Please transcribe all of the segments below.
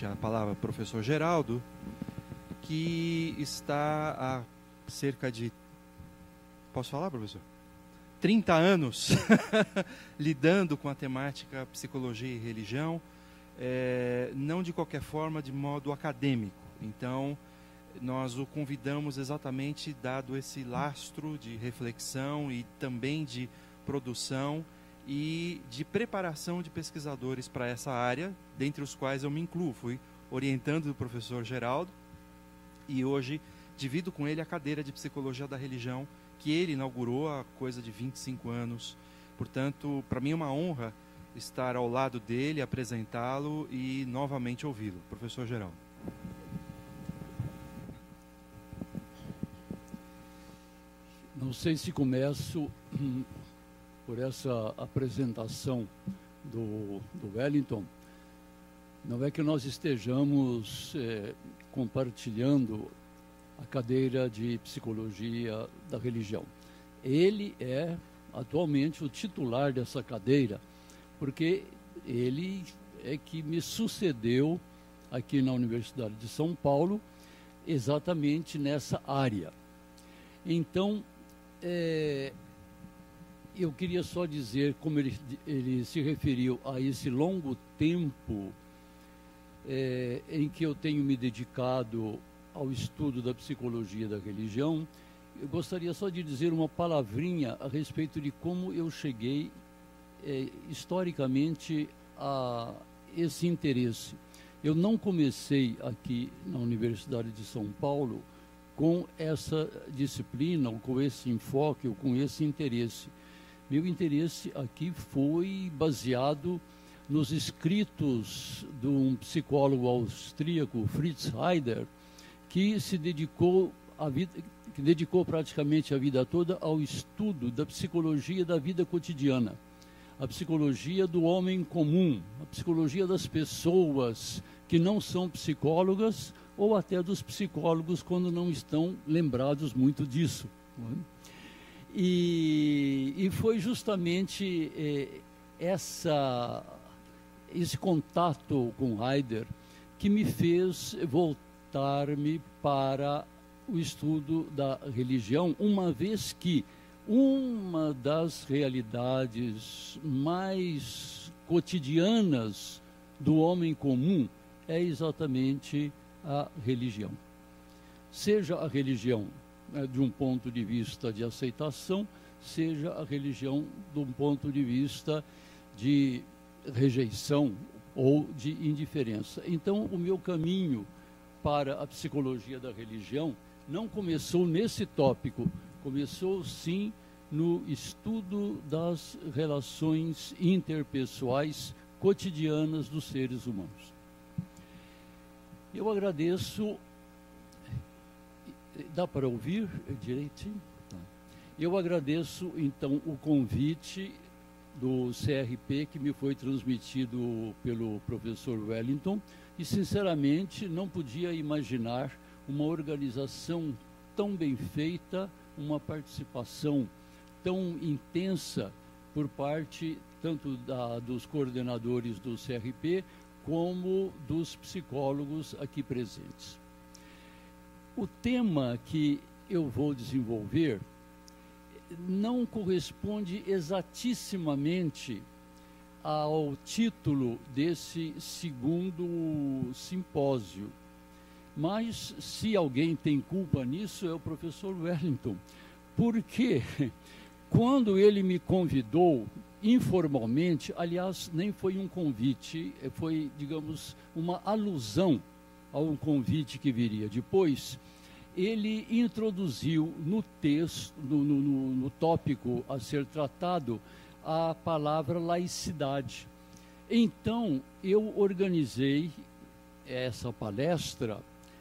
a palavra ao professor Geraldo, que está há cerca de... Posso falar, professor? 30 anos lidando com a temática psicologia e religião, não de qualquer forma, de modo acadêmico. Então, nós o convidamos exatamente dado esse lastro de reflexão e também de produção e de preparação de pesquisadores para essa área, dentre os quais eu me incluo. Fui orientando o professor Geraldo e hoje divido com ele a cadeira de Psicologia da Religião, que ele inaugurou há coisa de 25 anos. Portanto, para mim é uma honra estar ao lado dele, apresentá-lo e novamente ouvi-lo. Professor Geraldo. Não sei se começo por essa apresentação do Wellington. Não é que nós estejamos compartilhando a cadeira de Psicologia da Religião. Ele é atualmente o titular dessa cadeira, porque ele é que me sucedeu aqui na Universidade de São Paulo, exatamente nessa área. Então, eu queria só dizer, como ele se referiu a esse longo tempo em que eu tenho me dedicado ao estudo da psicologia da religião, eu gostaria só de dizer uma palavrinha a respeito de como eu cheguei historicamente a esse interesse. Eu não comecei aqui na Universidade de São Paulo com essa disciplina, ou com esse enfoque, ou com esse interesse. Meu interesse aqui foi baseado nos escritos de um psicólogo austríaco, Fritz Heider, que se dedicou praticamente a vida toda ao estudo da psicologia da vida cotidiana, a psicologia do homem comum, a psicologia das pessoas que não são psicólogas, ou até dos psicólogos quando não estão lembrados muito disso. Não é? E foi justamente esse contato com Heider que me fez voltar-me para o estudo da religião, uma vez que uma das realidades mais cotidianas do homem comum é exatamente a religião. Seja a religião de um ponto de vista de aceitação, seja a religião de um ponto de vista de rejeição ou de indiferença. Então, o meu caminho para a psicologia da religião não começou nesse tópico, começou sim no estudo das relações interpessoais cotidianas dos seres humanos. Eu agradeço. Dá para ouvir direitinho? Tá. Eu agradeço, então, o convite do CRP que me foi transmitido pelo professor Wellington e, sinceramente, não podia imaginar uma organização tão bem feita, uma participação tão intensa por parte tanto dos coordenadores do CRP como dos psicólogos aqui presentes. O tema que eu vou desenvolver não corresponde exatissimamente ao título desse segundo simpósio, mas se alguém tem culpa nisso é o professor Wellington, porque quando ele me convidou informalmente, aliás, nem foi um convite, foi, digamos, uma alusão a um convite que viria depois, ele introduziu no texto, no tópico a ser tratado, a palavra laicidade. Então, eu organizei essa palestra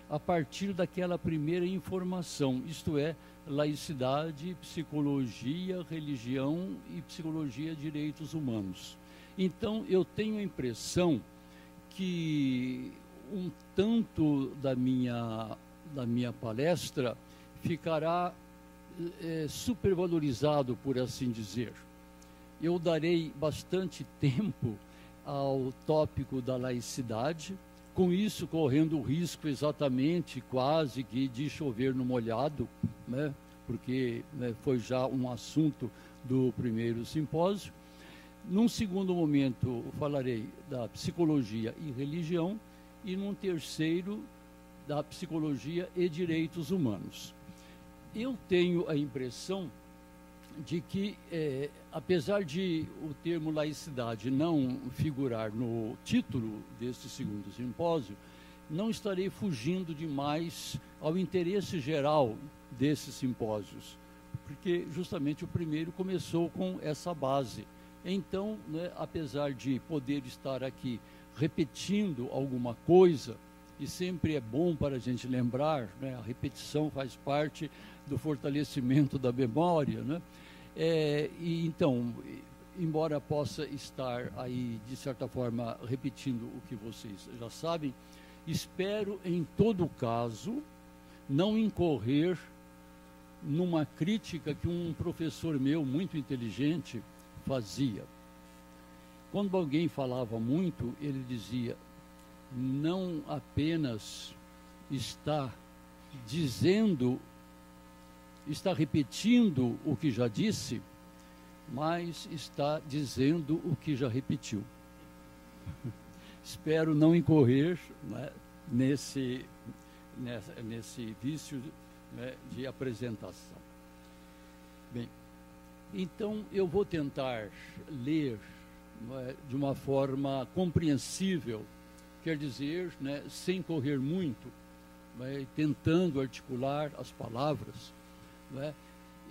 a partir daquela primeira informação, isto é, laicidade, psicologia, religião e psicologia, direitos humanos. Então, eu tenho a impressão que um tanto da minha palestra ficará supervalorizado, por assim dizer. Eu darei bastante tempo ao tópico da laicidade, com isso correndo o risco exatamente quase que de chover no molhado, né? Porque foi já um assunto do primeiro simpósio. Num segundo momento, falarei da psicologia e religião, e num terceiro, da psicologia e direitos humanos. Eu tenho a impressão de que, apesar de o termo laicidade não figurar no título deste segundo simpósio, não estarei fugindo demais ao interesse geral desses simpósios, porque justamente o primeiro começou com essa base. Então, né, apesar de poder estar aqui repetindo alguma coisa, e sempre é bom para a gente lembrar, né, a repetição faz parte do fortalecimento da memória, né? E então, embora possa estar aí, de certa forma, repetindo o que vocês já sabem, espero, em todo caso, não incorrer numa crítica que um professor meu, muito inteligente, fazia. Quando alguém falava muito, ele dizia: não apenas está dizendo, está repetindo o que já disse, mas está dizendo o que já repetiu. Espero não incorrer, né, nesse vício, né, de apresentação. Bem, então eu vou tentar ler, né, de uma forma compreensível, quer dizer, né, sem correr muito, né, tentando articular as palavras, né?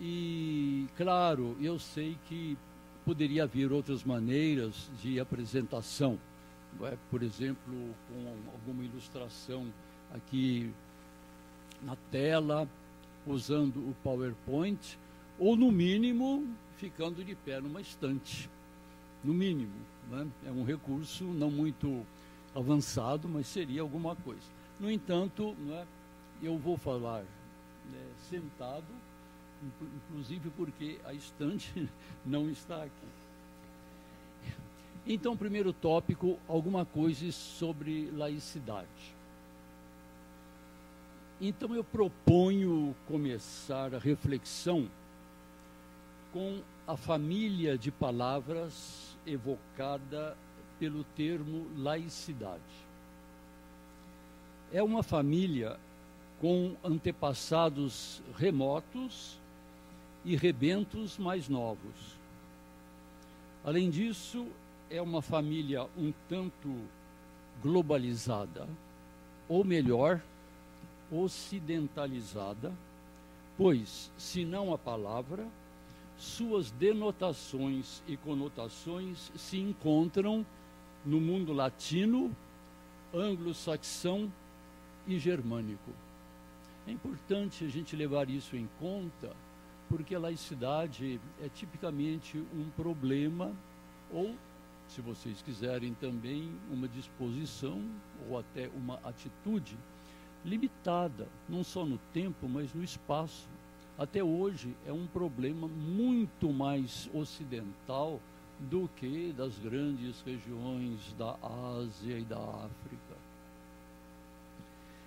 E, claro, eu sei que poderia haver outras maneiras de apresentação, né? Por exemplo, com alguma ilustração aqui na tela, usando o PowerPoint, ou, no mínimo, ficando de pé numa estante. No mínimo, né? É um recurso não muito avançado, mas seria alguma coisa. No entanto, né, eu vou falar, né, sentado, inclusive porque a estante não está aqui. Então, primeiro tópico, alguma coisa sobre laicidade. Então, eu proponho começar a reflexão com a família de palavras evocada pelo termo laicidade. É uma família com antepassados remotos e rebentos mais novos. Além disso, é uma família um tanto globalizada, ou melhor, ocidentalizada, pois, se não a palavra, suas denotações e conotações se encontram no mundo latino, anglo-saxão e germânico. É importante a gente levar isso em conta, porque a laicidade é tipicamente um problema, ou, se vocês quiserem também, uma disposição ou até uma atitude limitada, não só no tempo, mas no espaço. Até hoje é um problema muito mais ocidental do que das grandes regiões da Ásia e da África.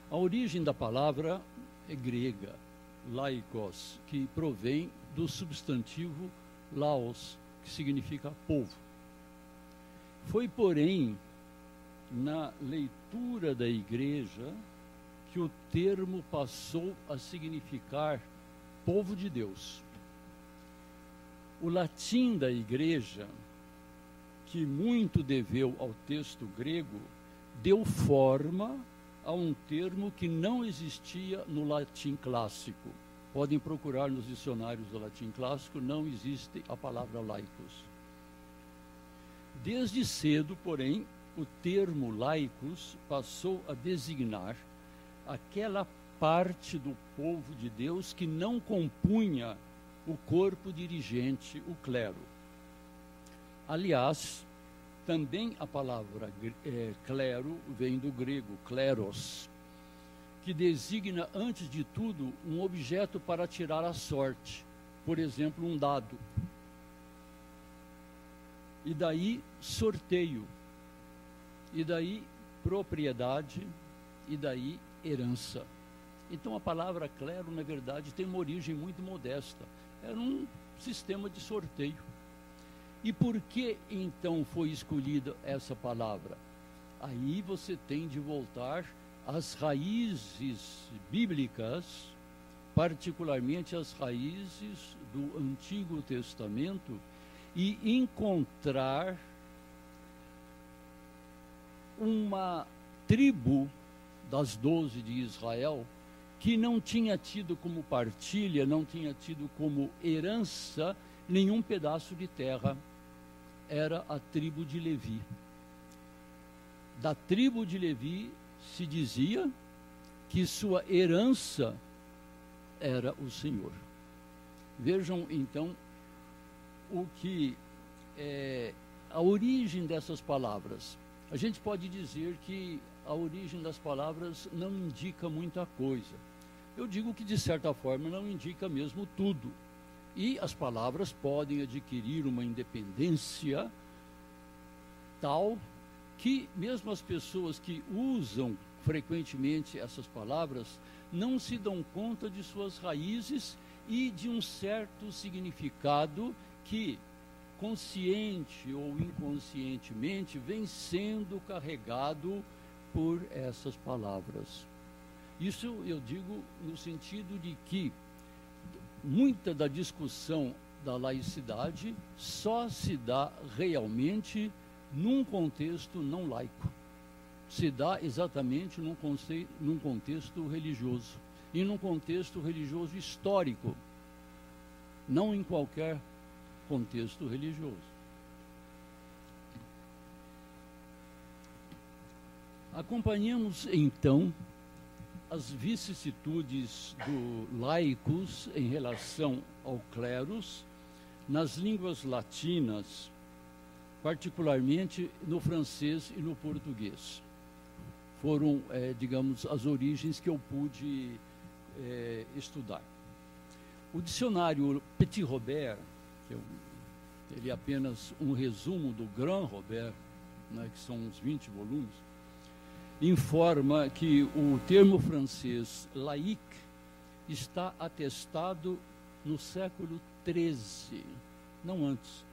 A origem da palavra é grega, laikos, que provém do substantivo laos, que significa povo. Foi, porém, na leitura da igreja que o termo passou a significar povo de Deus. O latim da igreja, que muito deveu ao texto grego, deu forma a um termo que não existia no latim clássico. Podem procurar nos dicionários do latim clássico, não existe a palavra laicos. Desde cedo, porém, o termo laicos passou a designar aquela parte do povo de Deus que não compunha o corpo dirigente, o clero. Aliás, também a palavra clero vem do grego, kleros, que designa, antes de tudo, um objeto para tirar a sorte, por exemplo, um dado. E daí, sorteio. E daí, propriedade e daí herança. Então a palavra clero, na verdade, tem uma origem muito modesta. Era um sistema de sorteio. E por que então foi escolhida essa palavra? Aí você tem de voltar às raízes bíblicas, particularmente as raízes do Antigo Testamento, e encontrar uma tribo das 12 de Israel que não tinha tido como partilha, não tinha tido como herança nenhum pedaço de terra. Era a tribo de Levi. Da tribo de Levi se dizia que sua herança era o Senhor. Vejam então o que é a origem dessas palavras. A gente pode dizer que a origem das palavras não indica muita coisa. Eu digo que, de certa forma, não indica mesmo tudo. E as palavras podem adquirir uma independência tal que mesmo as pessoas que usam frequentemente essas palavras não se dão conta de suas raízes e de um certo significado que, consciente ou inconscientemente, vem sendo carregado por essas palavras. Isso eu digo no sentido de que muita da discussão da laicidade só se dá realmente num contexto não laico. Se dá exatamente num contexto religioso, e num contexto religioso histórico, não em qualquer contexto religioso. Acompanhamos então as vicissitudes do laicos em relação ao cleros nas línguas latinas, particularmente no francês e no português. Foram, digamos, as origens que eu pude estudar. O dicionário Petit Robert, ele é apenas um resumo do Grand Robert, né, que são uns 20 volumes, informa que o termo francês laïque está atestado no século XIII, não antes,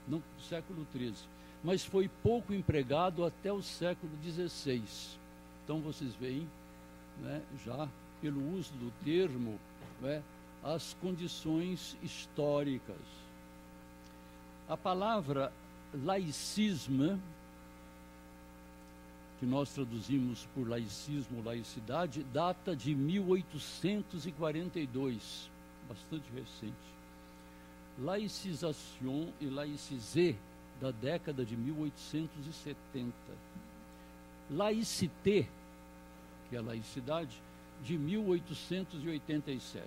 no século XIII, mas foi pouco empregado até o século XVI. Então vocês veem, né, já pelo uso do termo, né, as condições históricas. A palavra laicisme, que nós traduzimos por laicismo ou laicidade, data de 1842, bastante recente. Laicization e laicizé, da década de 1870. Laicité, que é a laicidade, de 1887.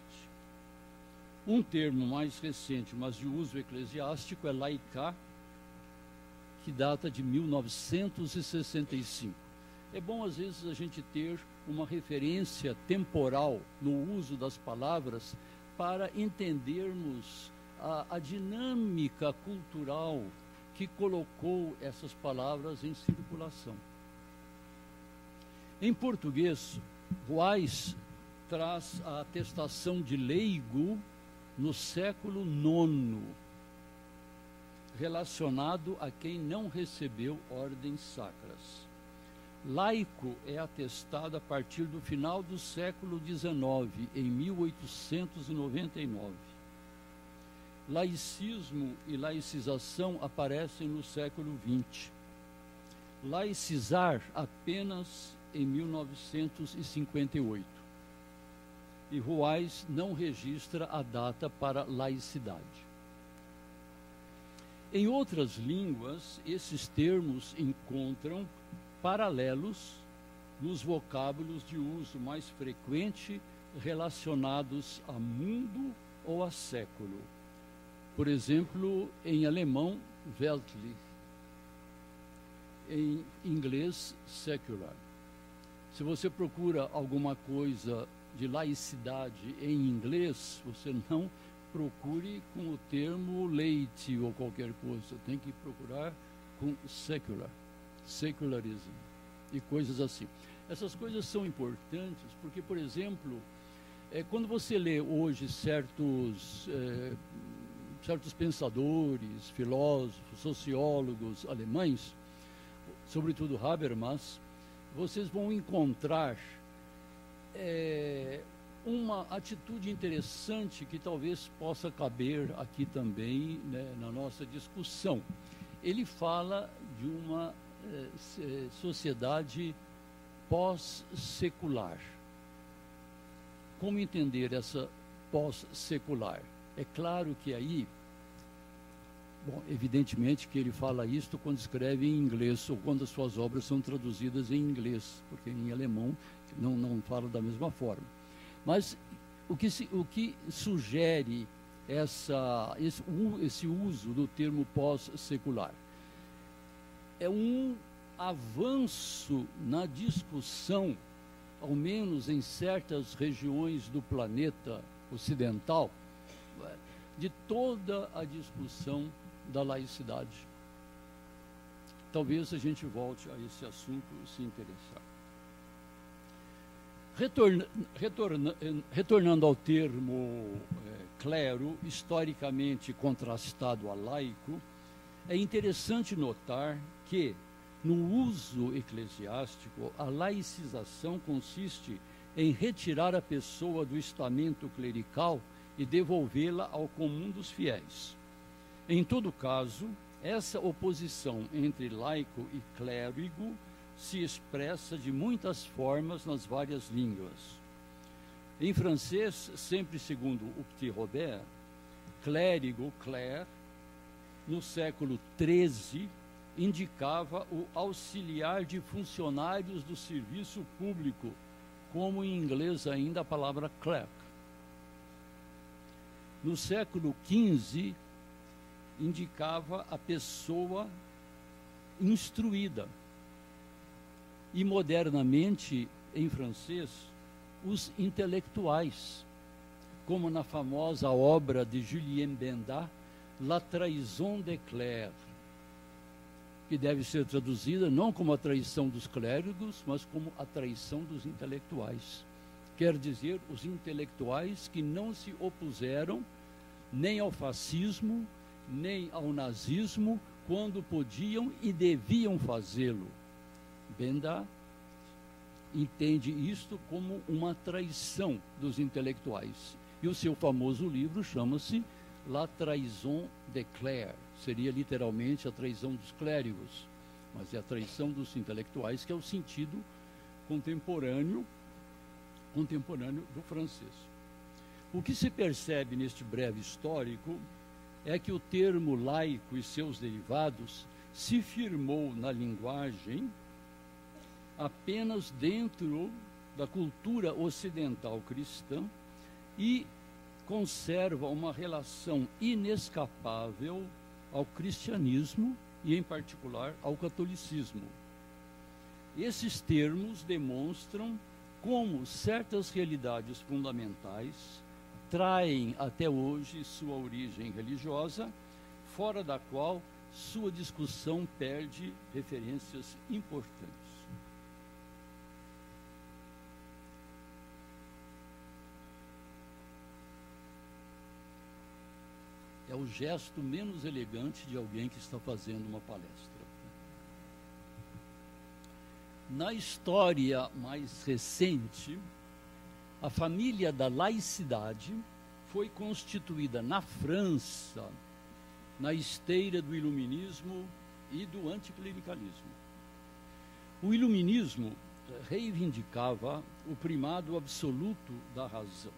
Um termo mais recente, mas de uso eclesiástico, é laicá, que data de 1965. É bom, às vezes, a gente ter uma referência temporal no uso das palavras para entendermos a dinâmica cultural que colocou essas palavras em circulação. Em português, Ruais traz a atestação de leigo no século IX, relacionado a quem não recebeu ordens sacras. Laico é atestado a partir do final do século XIX, em 1899. Laicismo e laicização aparecem no século XX. Laicizar apenas em 1958. E Ruais não registra a data para laicidade. Em outras línguas, esses termos encontram paralelos nos vocábulos de uso mais frequente relacionados a mundo ou a século. Por exemplo, em alemão, weltlich, em inglês, secular. Se você procura alguma coisa de laicidade em inglês, você não procure com o termo leite ou qualquer coisa, tem que procurar com secular, secularism. e coisas assim. Essas coisas são importantes porque, por exemplo, quando você lê hoje certos pensadores, filósofos, sociólogos alemães, sobretudo Habermas, vocês vão encontrar uma atitude interessante que talvez possa caber aqui também, né, na nossa discussão. Ele fala de uma sociedade pós-secular. Como entender essa pós-secular? É claro que aí, bom, evidentemente que ele fala isto quando escreve em inglês ou quando as suas obras são traduzidas em inglês, porque em alemão não fala da mesma forma. Mas o que sugere esse uso do termo pós-secular? É um avanço na discussão, ao menos em certas regiões do planeta ocidental, de toda a discussão da laicidade. Talvez a gente volte a esse assunto se interessar. Retornando ao termo clero, historicamente contrastado a laico, é interessante notar que, no uso eclesiástico, a laicização consiste em retirar a pessoa do estamento clerical e devolvê-la ao comum dos fiéis. Em todo caso, essa oposição entre laico e clérigo se expressa de muitas formas nas várias línguas. Em francês, sempre segundo o Petit Robert, clérigo, clerc, no século XIII, indicava o auxiliar de funcionários do serviço público, como em inglês ainda a palavra clerk. No século XV, indicava a pessoa instruída. E modernamente, em francês, os intelectuais, como na famosa obra de Julien Benda, La Trahison des Clercs, que deve ser traduzida não como a traição dos clérigos, mas como a traição dos intelectuais. Quer dizer, os intelectuais que não se opuseram nem ao fascismo, nem ao nazismo, quando podiam e deviam fazê-lo. Benda entende isto como uma traição dos intelectuais. E o seu famoso livro chama-se La Trahison des Clercs. Seria literalmente a traição dos clérigos, mas é a traição dos intelectuais, que é o sentido contemporâneo do francês. O que se percebe neste breve histórico é que o termo laico e seus derivados se firmou na linguagem apenas dentro da cultura ocidental cristã e conserva uma relação inescapável ao cristianismo e, em particular, ao catolicismo. Esses termos demonstram como certas realidades fundamentais traem até hoje sua origem religiosa, fora da qual sua discussão perde referências importantes. É o gesto menos elegante de alguém que está fazendo uma palestra. Na história mais recente, a família da laicidade foi constituída na França, na esteira do iluminismo e do anticlericalismo. O iluminismo reivindicava o primado absoluto da razão,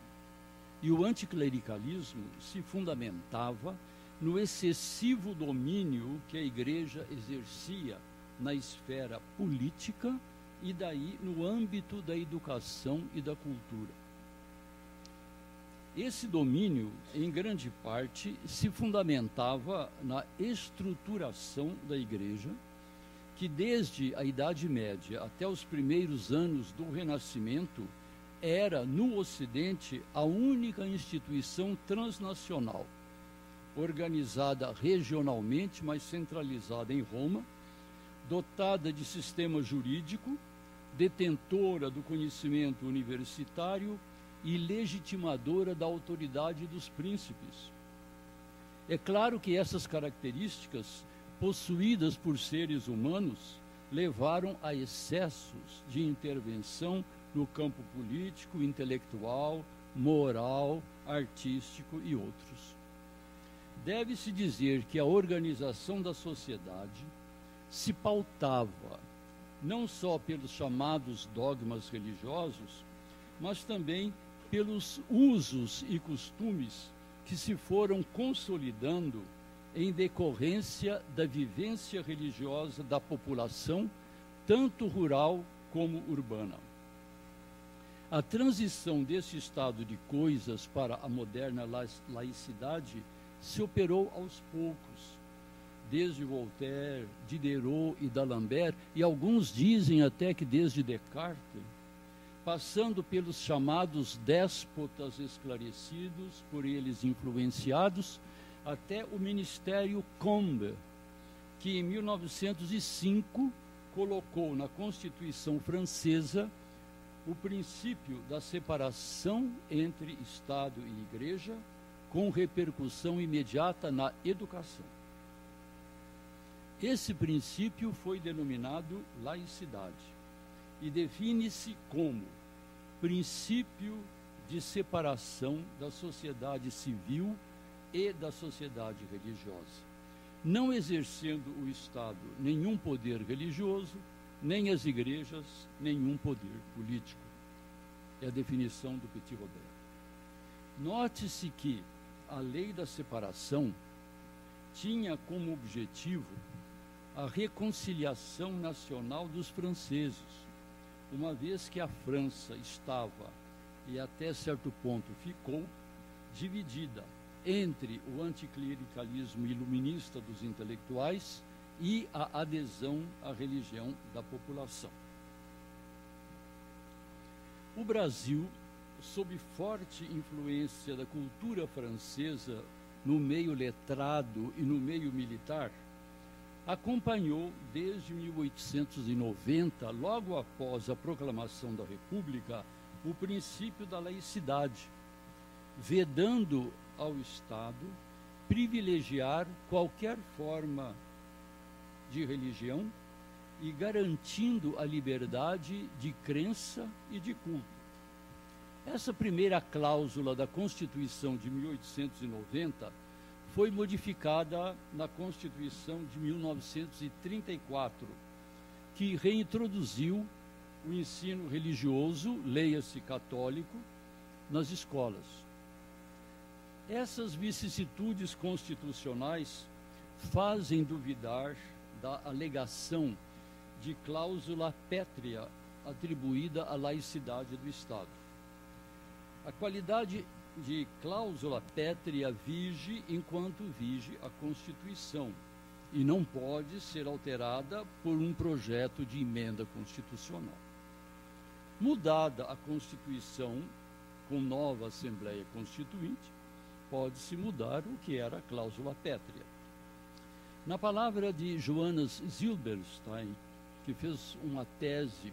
e o anticlericalismo se fundamentava no excessivo domínio que a Igreja exercia na esfera política e daí no âmbito da educação e da cultura. Esse domínio, em grande parte, se fundamentava na estruturação da Igreja, que desde a Idade Média até os primeiros anos do Renascimento era, no Ocidente, a única instituição transnacional, organizada regionalmente, mas centralizada em Roma, dotada de sistema jurídico detentora do conhecimento universitário e legitimadora da autoridade dos príncipes. É claro que essas características, possuídas por seres humanos, levaram a excessos de intervenção no campo político, intelectual, moral, artístico e outros. Deve-se dizer que a organização da sociedade se pautava não só pelos chamados dogmas religiosos, mas também pelos usos e costumes que se foram consolidando em decorrência da vivência religiosa da população, tanto rural como urbana. A transição desse estado de coisas para a moderna laicidade se operou aos poucos, desde Voltaire, Diderot e D'Alembert, e alguns dizem até que desde Descartes, passando pelos chamados déspotas esclarecidos, por eles influenciados, até o Ministério Combes, que em 1905 colocou na Constituição francesa o princípio da separação entre Estado e Igreja, com repercussão imediata na educação. Esse princípio foi denominado laicidade e define-se como princípio de separação da sociedade civil e da sociedade religiosa, não exercendo o Estado nenhum poder religioso, nem as igrejas nenhum poder político. É a definição do Petit Robert. Note-se que a lei da separação tinha como objetivo a reconciliação nacional dos franceses, uma vez que a França estava, e até certo ponto ficou, dividida entre o anticlericalismo iluminista dos intelectuais e a adesão à religião da população. O Brasil, sob forte influência da cultura francesa no meio letrado e no meio militar, acompanhou desde 1890, logo após a proclamação da República, o princípio da laicidade, vedando ao Estado privilegiar qualquer forma de religião e garantindo a liberdade de crença e de culto. Essa primeira cláusula da Constituição de 1890 foi modificada na Constituição de 1934, que reintroduziu o ensino religioso, leia-se católico, nas escolas. Essas vicissitudes constitucionais fazem duvidar da alegação de cláusula pétrea atribuída à laicidade do Estado. A qualidade de cláusula pétrea vige enquanto vige a Constituição e não pode ser alterada por um projeto de emenda constitucional. Mudada a Constituição com nova Assembleia Constituinte, pode-se mudar o que era a cláusula pétrea. Na palavra de Johannes Zilberstein, que fez uma tese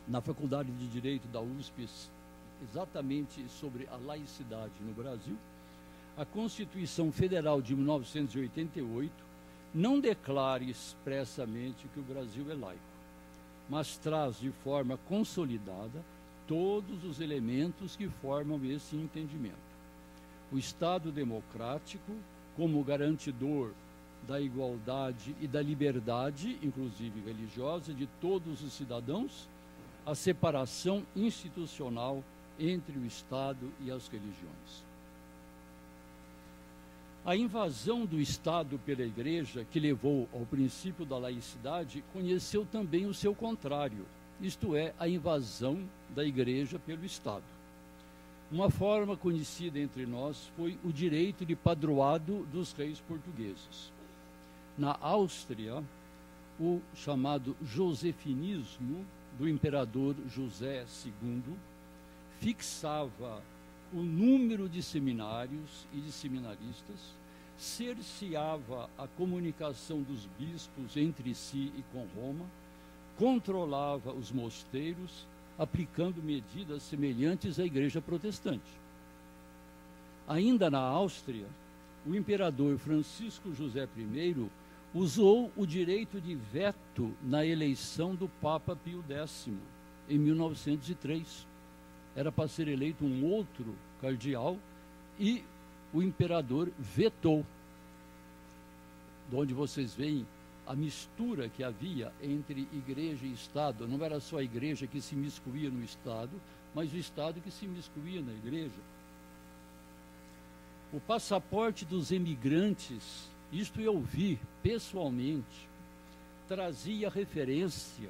na Faculdade de Direito da USP exatamente sobre a laicidade no Brasil, a Constituição Federal de 1988 não declara expressamente que o Brasil é laico, mas traz de forma consolidada todos os elementos que formam esse entendimento. O Estado democrático, como garantidor da igualdade e da liberdade, inclusive religiosa, de todos os cidadãos, a separação institucional entre o Estado e as religiões. A invasão do Estado pela Igreja, que levou ao princípio da laicidade, conheceu também o seu contrário, isto é, a invasão da Igreja pelo Estado. Uma forma conhecida entre nós foi o direito de padroado dos reis portugueses. Na Áustria, o chamado josefinismo do imperador José II fixava o número de seminários e de seminaristas, cerceava a comunicação dos bispos entre si e com Roma, controlava os mosteiros, aplicando medidas semelhantes à Igreja Protestante. Ainda na Áustria, o imperador Francisco José I usou o direito de veto na eleição do Papa Pio X, em 1903. Era para ser eleito um outro cardeal e o imperador vetou. De onde vocês veem a mistura que havia entre igreja e Estado. Não era só a igreja que se miscuía no Estado, mas o Estado que se miscuía na igreja. O passaporte dos emigrantes, isto eu vi pessoalmente, trazia referência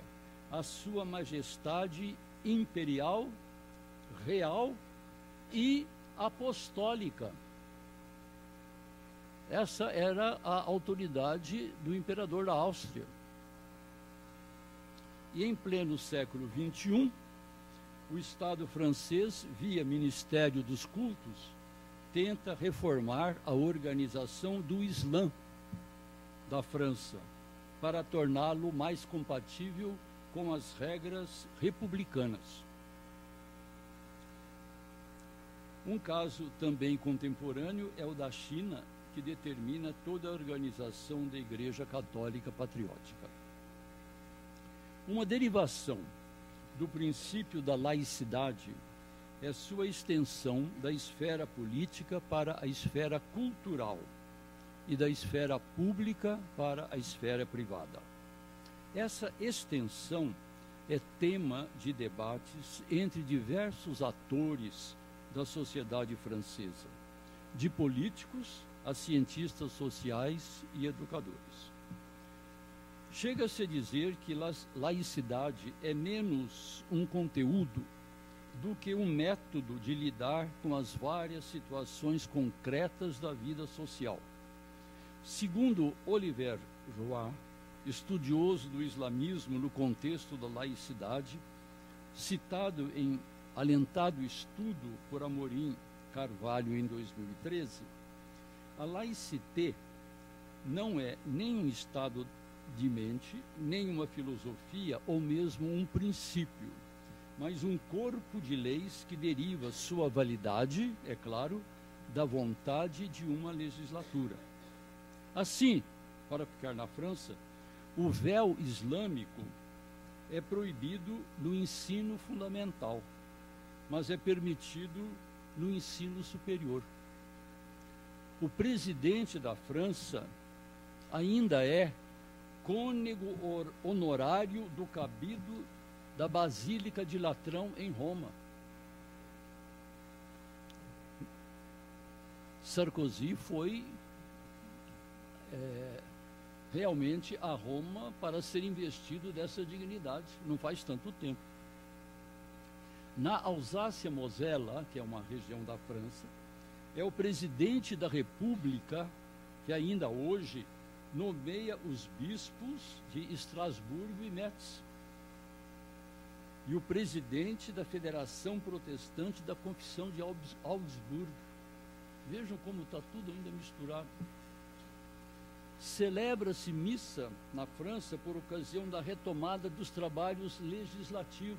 à Sua Majestade Imperial, Real e Apostólica. Essa era a autoridade do imperador da Áustria. E em pleno século XXI, o Estado francês, via Ministério dos Cultos, tenta reformar a organização do Islã da França, para torná-lo mais compatível com as regras republicanas. Um caso também contemporâneo é o da China, que determina toda a organização da Igreja Católica Patriótica. Uma derivação do princípio da laicidade é sua extensão da esfera política para a esfera cultural e da esfera pública para a esfera privada. Essa extensão é tema de debates entre diversos atores da sociedade francesa, de políticos a cientistas sociais e educadores. Chega-se a dizer que laicidade é menos um conteúdo do que um método de lidar com as várias situações concretas da vida social. Segundo Oliver Roy, estudioso do islamismo no contexto da laicidade, citado em alentado estudo por Amorim Carvalho em 2013, a laïcité não é nem um estado de mente, nem uma filosofia ou mesmo um princípio, mas um corpo de leis que deriva sua validade, é claro, da vontade de uma legislatura. Assim, para ficar na França, o véu islâmico é proibido no ensino fundamental, mas é permitido no ensino superior. O presidente da França ainda é cônego honorário do cabido da Basílica de Latrão, em Roma. Sarkozy foi realmente a Roma para ser investido dessa dignidade, não faz tanto tempo. Na Alsácia-Mosela, que é uma região da França, é o presidente da República que ainda hoje nomeia os bispos de Estrasburgo e Metz. E o presidente da Federação Protestante da Confissão de Augsburgo. Vejam como está tudo ainda misturado. Celebra-se missa na França por ocasião da retomada dos trabalhos legislativos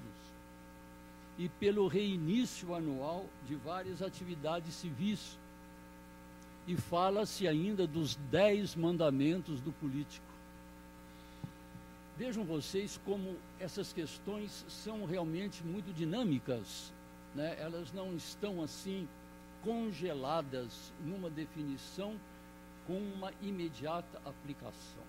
e pelo reinício anual de várias atividades civis. E fala-se ainda dos 10 mandamentos do político. Vejam vocês como essas questões são realmente muito dinâmicas, né? Elas não estão assim congeladas numa definição com uma imediata aplicação.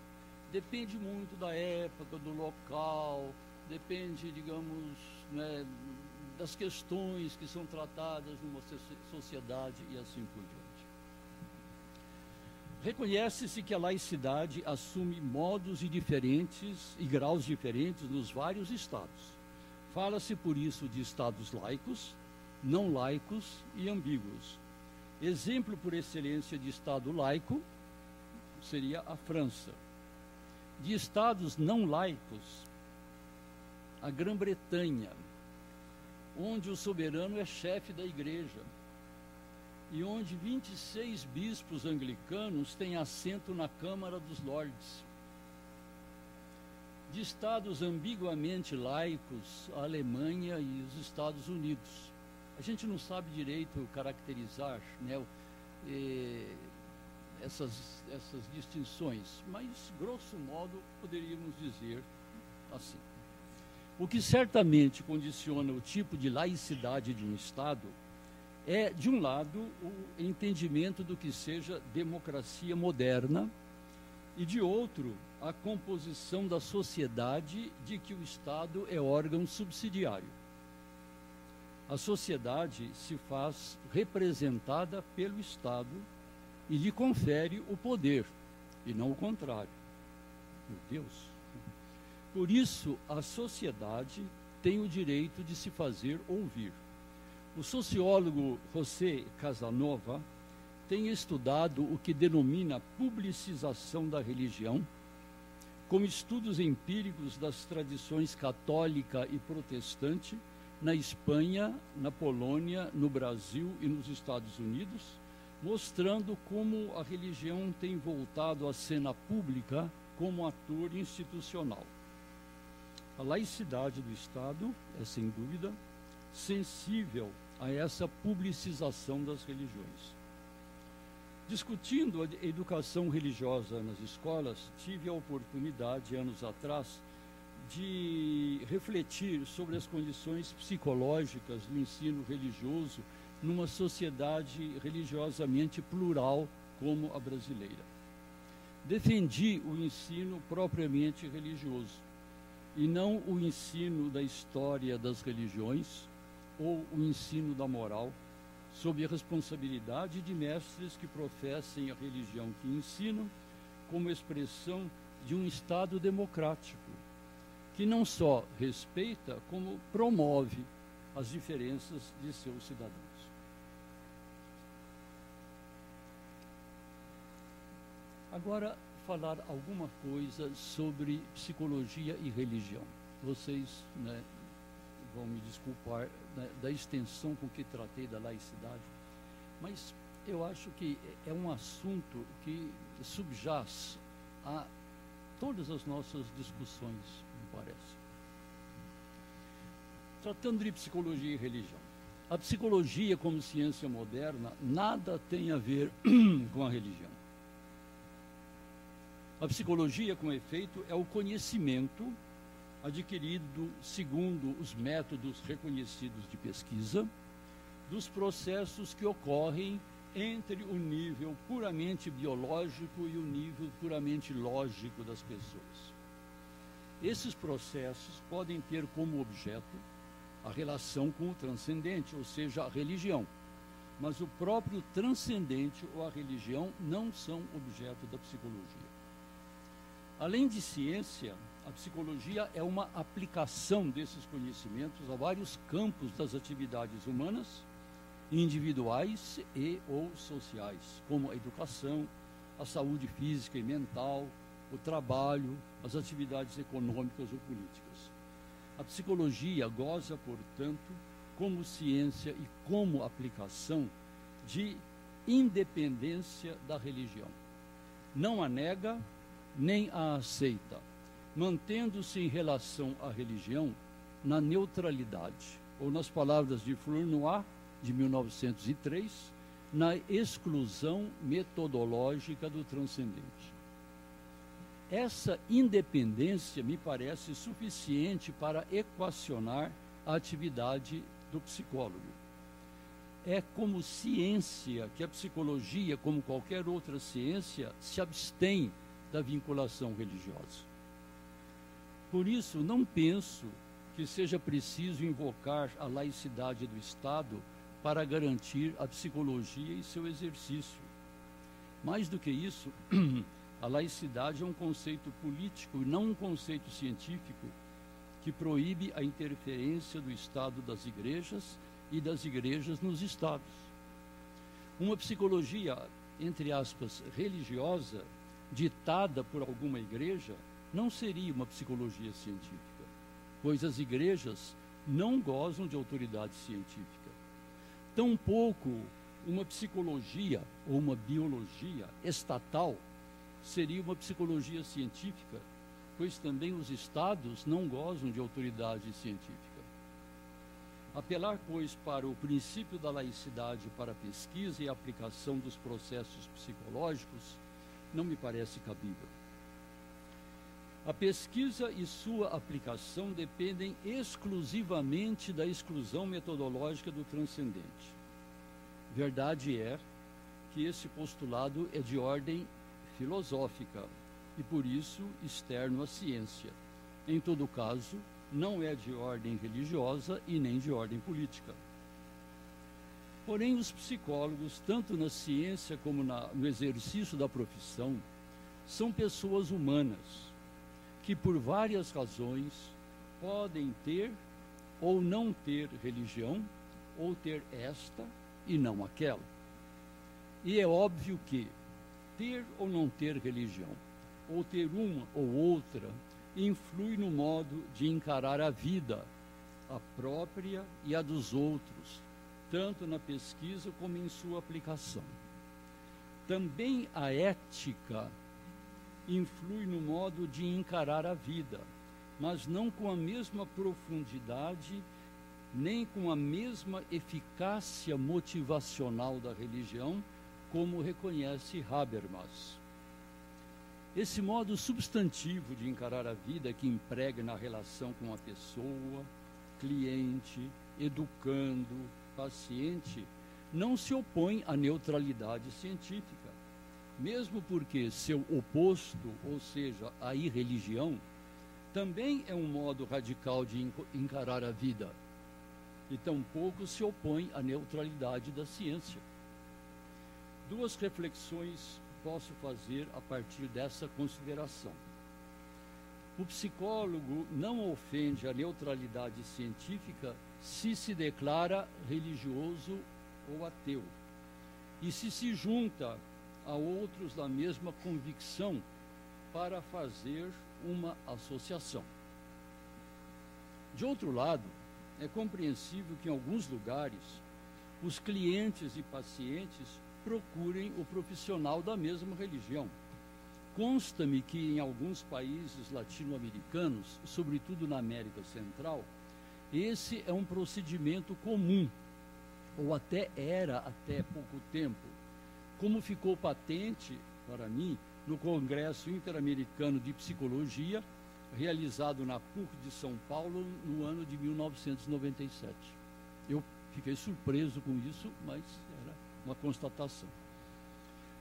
Depende muito da época, do local, depende, digamos, né, das questões que são tratadas numa sociedade e assim por diante. Reconhece-se que a laicidade assume modos diferentes e graus diferentes nos vários estados. Fala-se, por isso, de estados laicos, não laicos e ambíguos. Exemplo por excelência de estado laico seria a França. De estados não laicos, a Grã-Bretanha, onde o soberano é chefe da igreja, e onde 26 bispos anglicanos têm assento na Câmara dos Lordes. de estados ambiguamente laicos, a Alemanha e os Estados Unidos. A gente não sabe direito caracterizar, né, essas distinções, mas, grosso modo, poderíamos dizer assim. O que certamente condiciona o tipo de laicidade de um Estado é, de um lado, o entendimento do que seja democracia moderna e, de outro, a composição da sociedade de que o Estado é órgão subsidiário. A sociedade se faz representada pelo Estado e lhe confere o poder, e não o contrário. Meu Deus! Por isso, a sociedade tem o direito de se fazer ouvir. O sociólogo José Casanova tem estudado o que denomina publicização da religião, com estudos empíricos das tradições católica e protestante na Espanha, na Polônia, no Brasil e nos Estados Unidos, mostrando como a religião tem voltado à cena pública como ator institucional. A laicidade do Estado é, sem dúvida, sensível a essa publicização das religiões. Discutindo a educação religiosa nas escolas, tive a oportunidade, anos atrás, de refletir sobre as condições psicológicas do ensino religioso numa sociedade religiosamente plural como a brasileira. Defendi o ensino propriamente religioso, e não o ensino da história das religiões ou o ensino da moral, sob a responsabilidade de mestres que professem a religião que ensinam como expressão de um Estado democrático, que não só respeita, como promove as diferenças de seus cidadãos. Agora, falar alguma coisa sobre psicologia e religião. Vocês, né, vão me desculpar, né, da extensão com que tratei da laicidade, mas eu acho que é um assunto que subjaz a todas as nossas discussões, me parece. Tratando de psicologia e religião. A psicologia, como ciência moderna, nada tem a ver com a religião. A psicologia, com efeito, é o conhecimento adquirido segundo os métodos reconhecidos de pesquisa dos processos que ocorrem entre o nível puramente biológico e o nível puramente lógico das pessoas. Esses processos podem ter como objeto a relação com o transcendente, ou seja, a religião. Mas o próprio transcendente ou a religião não são objeto da psicologia. Além de ciência, a psicologia é uma aplicação desses conhecimentos a vários campos das atividades humanas, individuais e ou sociais, como a educação, a saúde física e mental, o trabalho, as atividades econômicas ou políticas. A psicologia goza, portanto, como ciência e como aplicação, de independência da religião. Não a nega, nem a aceita, mantendo-se em relação à religião na neutralidade, ou nas palavras de Flournoy, de 1903, na exclusão metodológica do transcendente. Essa independência me parece suficiente para equacionar a atividade do psicólogo. É como ciência que a psicologia, como qualquer outra ciência, se abstém da vinculação religiosa. Por isso, não penso que seja preciso invocar a laicidade do Estado para garantir a psicologia e seu exercício. Mais do que isso, a laicidade é um conceito político e não um conceito científico que proíbe a interferência do Estado das igrejas e das igrejas nos Estados. Uma psicologia, entre aspas, religiosa, ditada por alguma igreja, não seria uma psicologia científica, pois as igrejas não gozam de autoridade científica. Tampouco uma psicologia ou uma biologia estatal seria uma psicologia científica, pois também os estados não gozam de autoridade científica. Apelar, pois, para o princípio da laicidade para a pesquisa e aplicação dos processos psicológicos não me parece cabível. A pesquisa e sua aplicação dependem exclusivamente da exclusão metodológica do transcendente. Verdade é que esse postulado é de ordem filosófica e, por isso, externo à ciência. Em todo caso, não é de ordem religiosa e nem de ordem política. Porém, os psicólogos, tanto na ciência como no exercício da profissão, são pessoas humanas que, por várias razões, podem ter ou não ter religião, ou ter esta e não aquela. E é óbvio que ter ou não ter religião, ou ter uma ou outra, influi no modo de encarar a vida, a própria e a dos outros, tanto na pesquisa como em sua aplicação. Também a ética influi no modo de encarar a vida, mas não com a mesma profundidade, nem com a mesma eficácia motivacional da religião, como reconhece Habermas. Esse modo substantivo de encarar a vida que emprega na relação com a pessoa, cliente, educando, paciente, não se opõe à neutralidade científica, mesmo porque seu oposto, ou seja, a irreligião, também é um modo radical de encarar a vida, e tampouco se opõe à neutralidade da ciência. Duas reflexões posso fazer a partir dessa consideração. O psicólogo não ofende a neutralidade científica se declara religioso ou ateu, e se junta a outros da mesma convicção para fazer uma associação. De outro lado, é compreensível que em alguns lugares os clientes e pacientes procurem o profissional da mesma religião. Consta-me que em alguns países latino-americanos, sobretudo na América Central, esse é um procedimento comum, ou até era até pouco tempo, como ficou patente para mim no Congresso Interamericano de Psicologia, realizado na PUC de São Paulo no ano de 1997. Eu fiquei surpreso com isso, mas era uma constatação.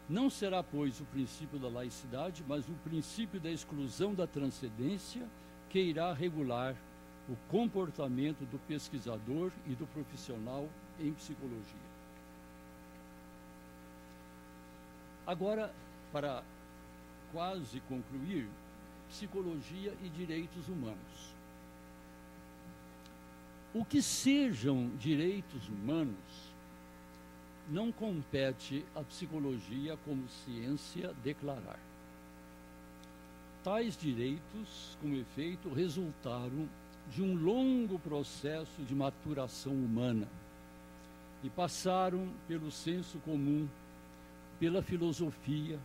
Não será, pois, o princípio da laicidade, mas o princípio da exclusão da transcendência que irá regular o comportamento do pesquisador e do profissional em psicologia. Agora, para quase concluir, psicologia e direitos humanos. O que sejam direitos humanos não compete à psicologia como ciência declarar. Tais direitos, com efeito, resultaram de um longo processo de maturação humana e passaram pelo senso comum, pela filosofia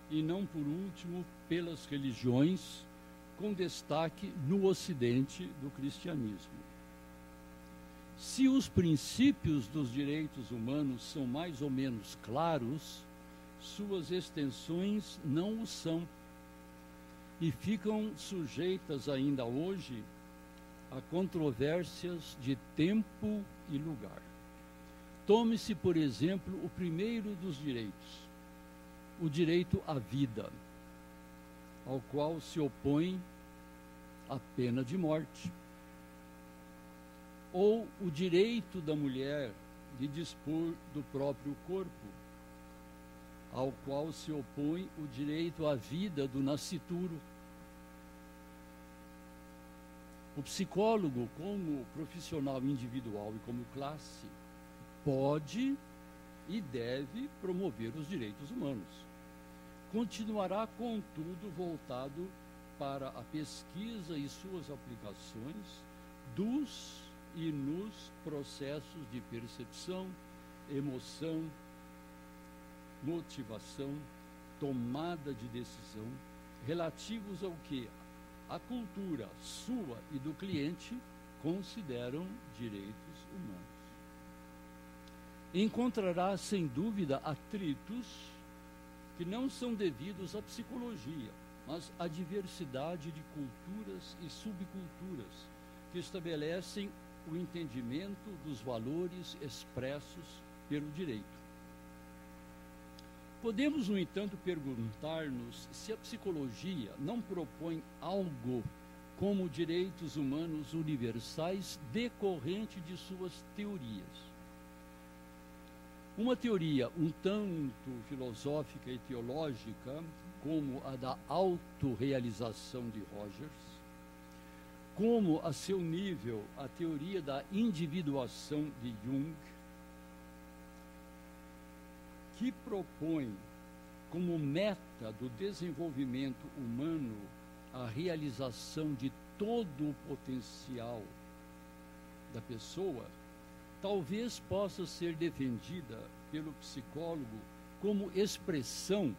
e, não por último, pelas religiões, com destaque no Ocidente do cristianismo. Se os princípios dos direitos humanos são mais ou menos claros, suas extensões não o são e ficam sujeitas ainda hoje a controvérsias de tempo e lugar. Tome-se, por exemplo, o primeiro dos direitos, o direito à vida, ao qual se opõe a pena de morte. Ou o direito da mulher de dispor do próprio corpo, ao qual se opõe o direito à vida do nascituro. O psicólogo, como profissional individual e como classe, pode e deve promover os direitos humanos. Continuará, contudo, voltado para a pesquisa e suas aplicações dos e nos processos de percepção, emoção, motivação, tomada de decisão, relativos ao quê? a cultura sua e do cliente consideram direitos humanos. Encontrará, sem dúvida, atritos que não são devidos à psicologia, mas à diversidade de culturas e subculturas que estabelecem o entendimento dos valores expressos pelo direito. Podemos, no entanto, perguntar-nos se a psicologia não propõe algo como direitos humanos universais decorrente de suas teorias. Uma teoria um tanto filosófica e teológica, como a da autorrealização de Rogers, como a seu nível a teoria da individuação de Jung, que propõe como meta do desenvolvimento humano a realização de todo o potencial da pessoa, talvez possa ser defendida pelo psicólogo como expressão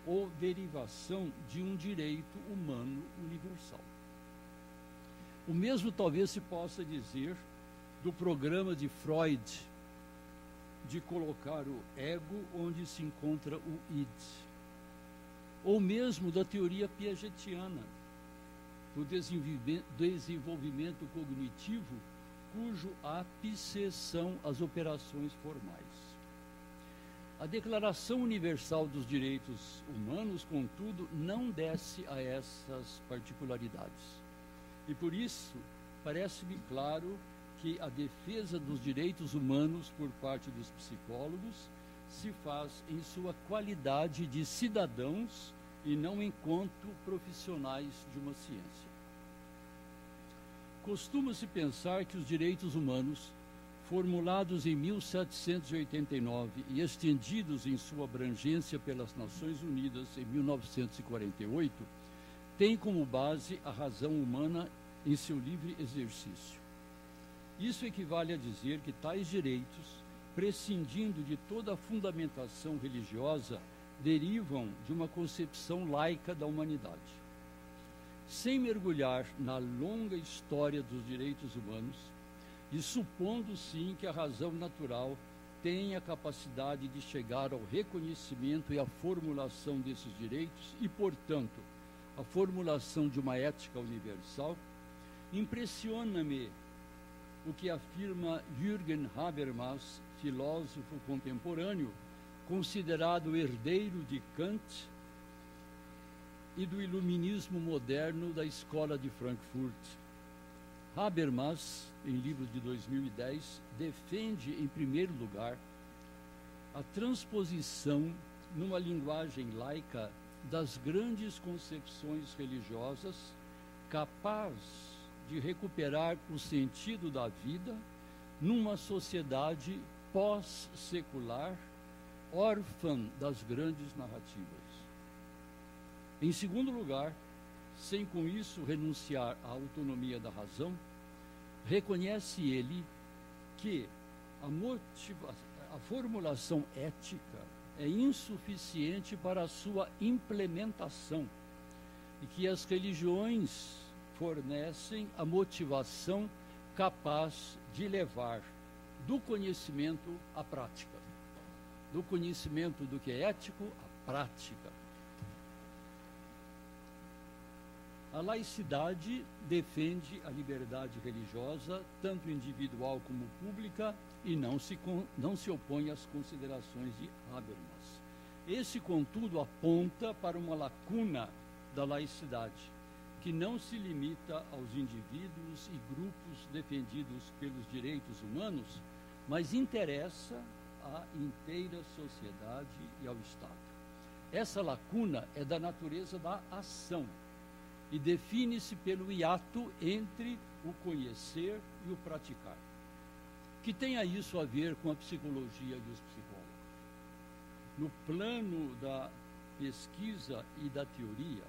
ou derivação de um direito humano universal. O mesmo talvez se possa dizer do programa de Freud de colocar o ego onde se encontra o id, ou mesmo da teoria piagetiana, do desenvolvimento cognitivo, cujo ápice são as operações formais. A Declaração Universal dos Direitos Humanos, contudo, não desce a essas particularidades. E por isso, parece-me claro que a defesa dos direitos humanos por parte dos psicólogos se faz em sua qualidade de cidadãos e não enquanto profissionais de uma ciência. Costuma-se pensar que os direitos humanos, formulados em 1789 e estendidos em sua abrangência pelas Nações Unidas em 1948, têm como base a razão humana em seu livre exercício. Isso equivale a dizer que tais direitos, prescindindo de toda a fundamentação religiosa, derivam de uma concepção laica da humanidade. Sem mergulhar na longa história dos direitos humanos, e supondo sim que a razão natural tenha a capacidade de chegar ao reconhecimento e à formulação desses direitos e, portanto, a formulação de uma ética universal, impressiona-me o que afirma Jürgen Habermas, filósofo contemporâneo, considerado herdeiro de Kant e do iluminismo moderno da Escola de Frankfurt. Habermas, em livro de 2010, defende, em primeiro lugar, a transposição numa linguagem laica das grandes concepções religiosas, capaz de recuperar o sentido da vida numa sociedade pós-secular, órfã das grandes narrativas. Em segundo lugar, sem com isso renunciar à autonomia da razão, reconhece ele que a formulação ética é insuficiente para a sua implementação e que as religiões fornecem a motivação capaz de levar do conhecimento à prática, do conhecimento do que é ético à prática. A laicidade defende a liberdade religiosa, tanto individual como pública, e não se opõe às considerações de Habermas. Esse, contudo, aponta para uma lacuna da laicidade, que não se limita aos indivíduos e grupos defendidos pelos direitos humanos, mas interessa à inteira sociedade e ao Estado. Essa lacuna é da natureza da ação e define-se pelo hiato entre o conhecer e o praticar. Que tenha isso a ver com a psicologia dos psicólogos. No plano da pesquisa e da teoria,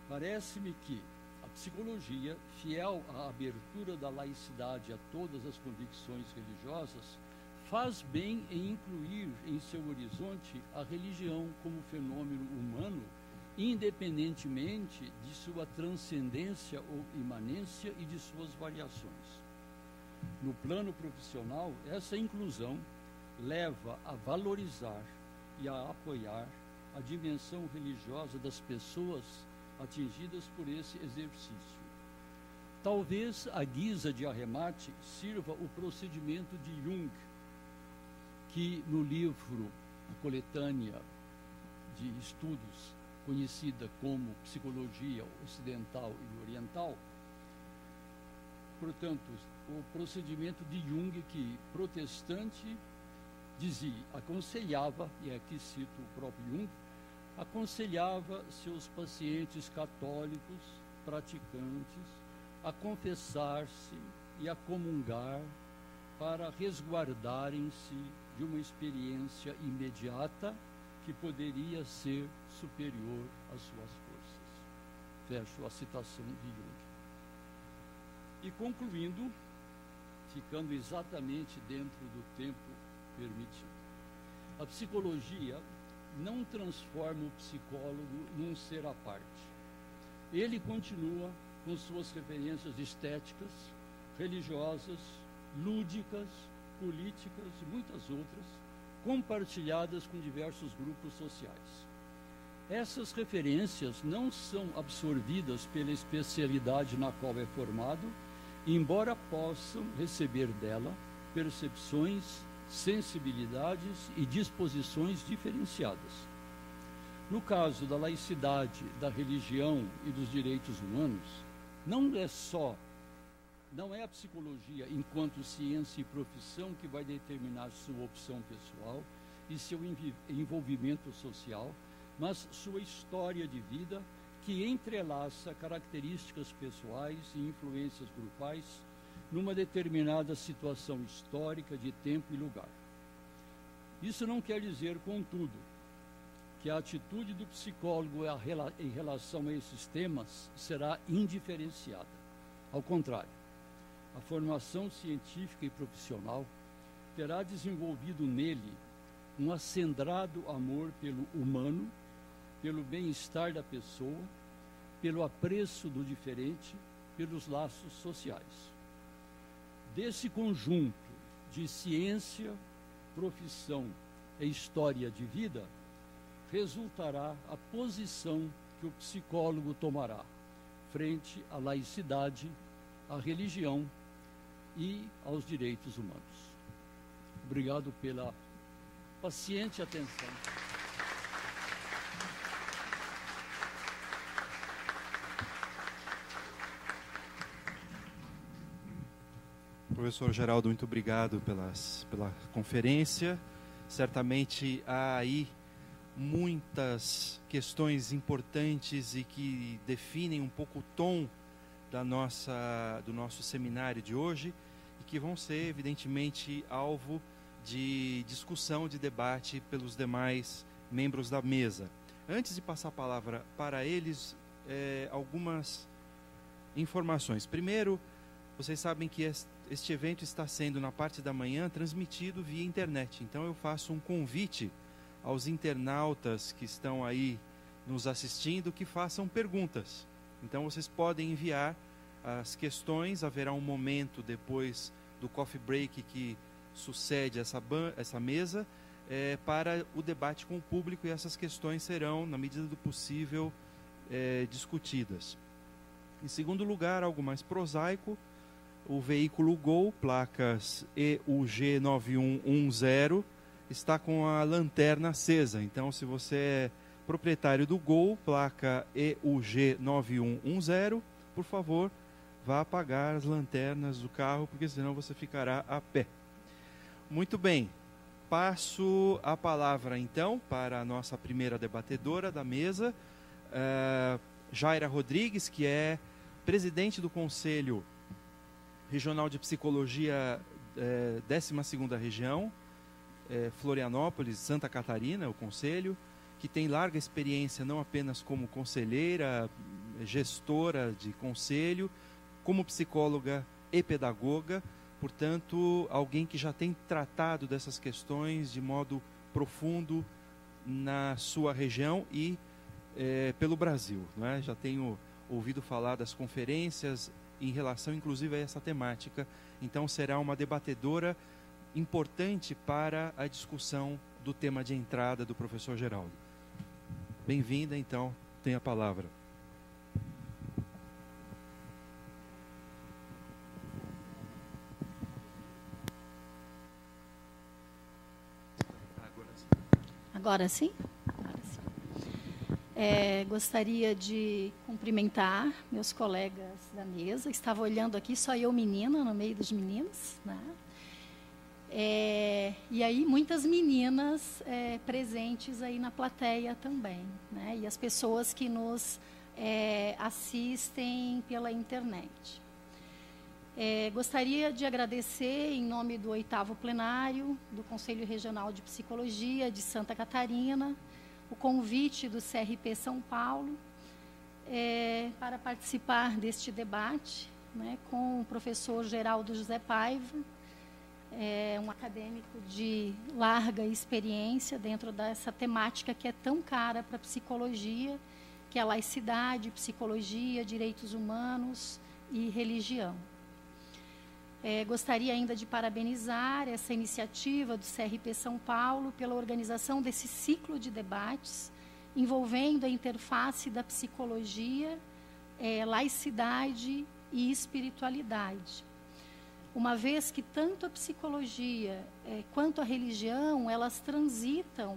parece-me que a psicologia, fiel à abertura da laicidade a todas as convicções religiosas, faz bem em incluir em seu horizonte a religião como fenômeno humano independentemente de sua transcendência ou imanência e de suas variações. No plano profissional, essa inclusão leva a valorizar e a apoiar a dimensão religiosa das pessoas atingidas por esse exercício. Talvez, à guisa de arremate, sirva o procedimento de Jung, que no livro A Coletânea de Estudos, conhecida como Psicologia Ocidental e Oriental, portanto, o procedimento de Jung que protestante dizia, aconselhava, e aqui cito o próprio Jung, aconselhava seus pacientes católicos, praticantes, a confessar-se e a comungar para resguardarem-se de uma experiência imediata que poderia ser superior às suas forças. Fecho a citação de Jung. E concluindo, ficando exatamente dentro do tempo permitido, a psicologia não transforma o psicólogo num ser à parte. Ele continua com suas referências estéticas, religiosas, lúdicas, políticas e muitas outras, compartilhadas com diversos grupos sociais. Essas referências não são absorvidas pela especialidade na qual é formado, embora possam receber dela percepções, sensibilidades e disposições diferenciadas. No caso da laicidade, da religião e dos direitos humanos, não é a psicologia enquanto ciência e profissão que vai determinar sua opção pessoal e seu envolvimento social, mas sua história de vida que entrelaça características pessoais e influências grupais numa determinada situação histórica de tempo e lugar. Isso não quer dizer, contudo, que a atitude do psicólogo em relação a esses temas será indiferenciada. Ao contrário, a formação científica e profissional terá desenvolvido nele um acendrado amor pelo humano, pelo bem-estar da pessoa, pelo apreço do diferente, pelos laços sociais. Desse conjunto de ciência, profissão e história de vida, resultará a posição que o psicólogo tomará frente à laicidade, à religião e aos direitos humanos. Obrigado pela paciente atenção. Professor Geraldo, muito obrigado pela conferência. Certamente há aí muitas questões importantes e que definem um pouco o tom do nosso seminário de hoje e que vão ser, evidentemente, alvo de discussão, de debate pelos demais membros da mesa. Antes de passar a palavra para eles, algumas informações. Primeiro, vocês sabem que este evento está sendo, na parte da manhã, transmitido via internet. Então eu faço um convite aos internautas que estão aí nos assistindo que façam perguntas. Então vocês podem enviar as questões, haverá um momento depois do coffee break que sucede essa mesa para o debate com o público, e essas questões serão, na medida do possível, discutidas. Em segundo lugar, algo mais prosaico, o veículo Gol, placas EUG 9110, está com a lanterna acesa. Então, se você é proprietário do Gol, placa EUG 9110, por favor, vá apagar as lanternas do carro, porque senão você ficará a pé. Muito bem, passo a palavra então para a nossa primeira debatedora da mesa, Jaira Rodrigues, que é presidente do Conselho Regional de Psicologia, 12ª Região, Florianópolis, Santa Catarina, o Conselho, que tem larga experiência não apenas como conselheira, gestora de conselho, como psicóloga e pedagoga, portanto, alguém que já tem tratado dessas questões de modo profundo na sua região e pelo Brasil, não é? Já tenho ouvido falar das conferências em relação, inclusive, a essa temática. Então, será uma debatedora importante para a discussão do tema de entrada do professor Geraldo. Bem-vinda, então, tem a palavra. Agora sim? Agora sim. Gostaria de cumprimentar meus colegas da mesa. Estava olhando aqui, só eu menina, no meio dos meninos, né? E aí, muitas meninas presentes aí na plateia também, né? E as pessoas que nos assistem pela internet. Gostaria de agradecer, em nome do 8º plenário do Conselho Regional de Psicologia de Santa Catarina, o convite do CRP São Paulo para participar deste debate, né, com o professor Geraldo José Paiva, um acadêmico de larga experiência dentro dessa temática que é tão cara para a psicologia, que é a laicidade, psicologia, direitos humanos e religião. Gostaria ainda de parabenizar essa iniciativa do CRP São Paulo pela organização desse ciclo de debates envolvendo a interface da psicologia, laicidade e espiritualidade. Uma vez que tanto a psicologia quanto a religião, elas transitam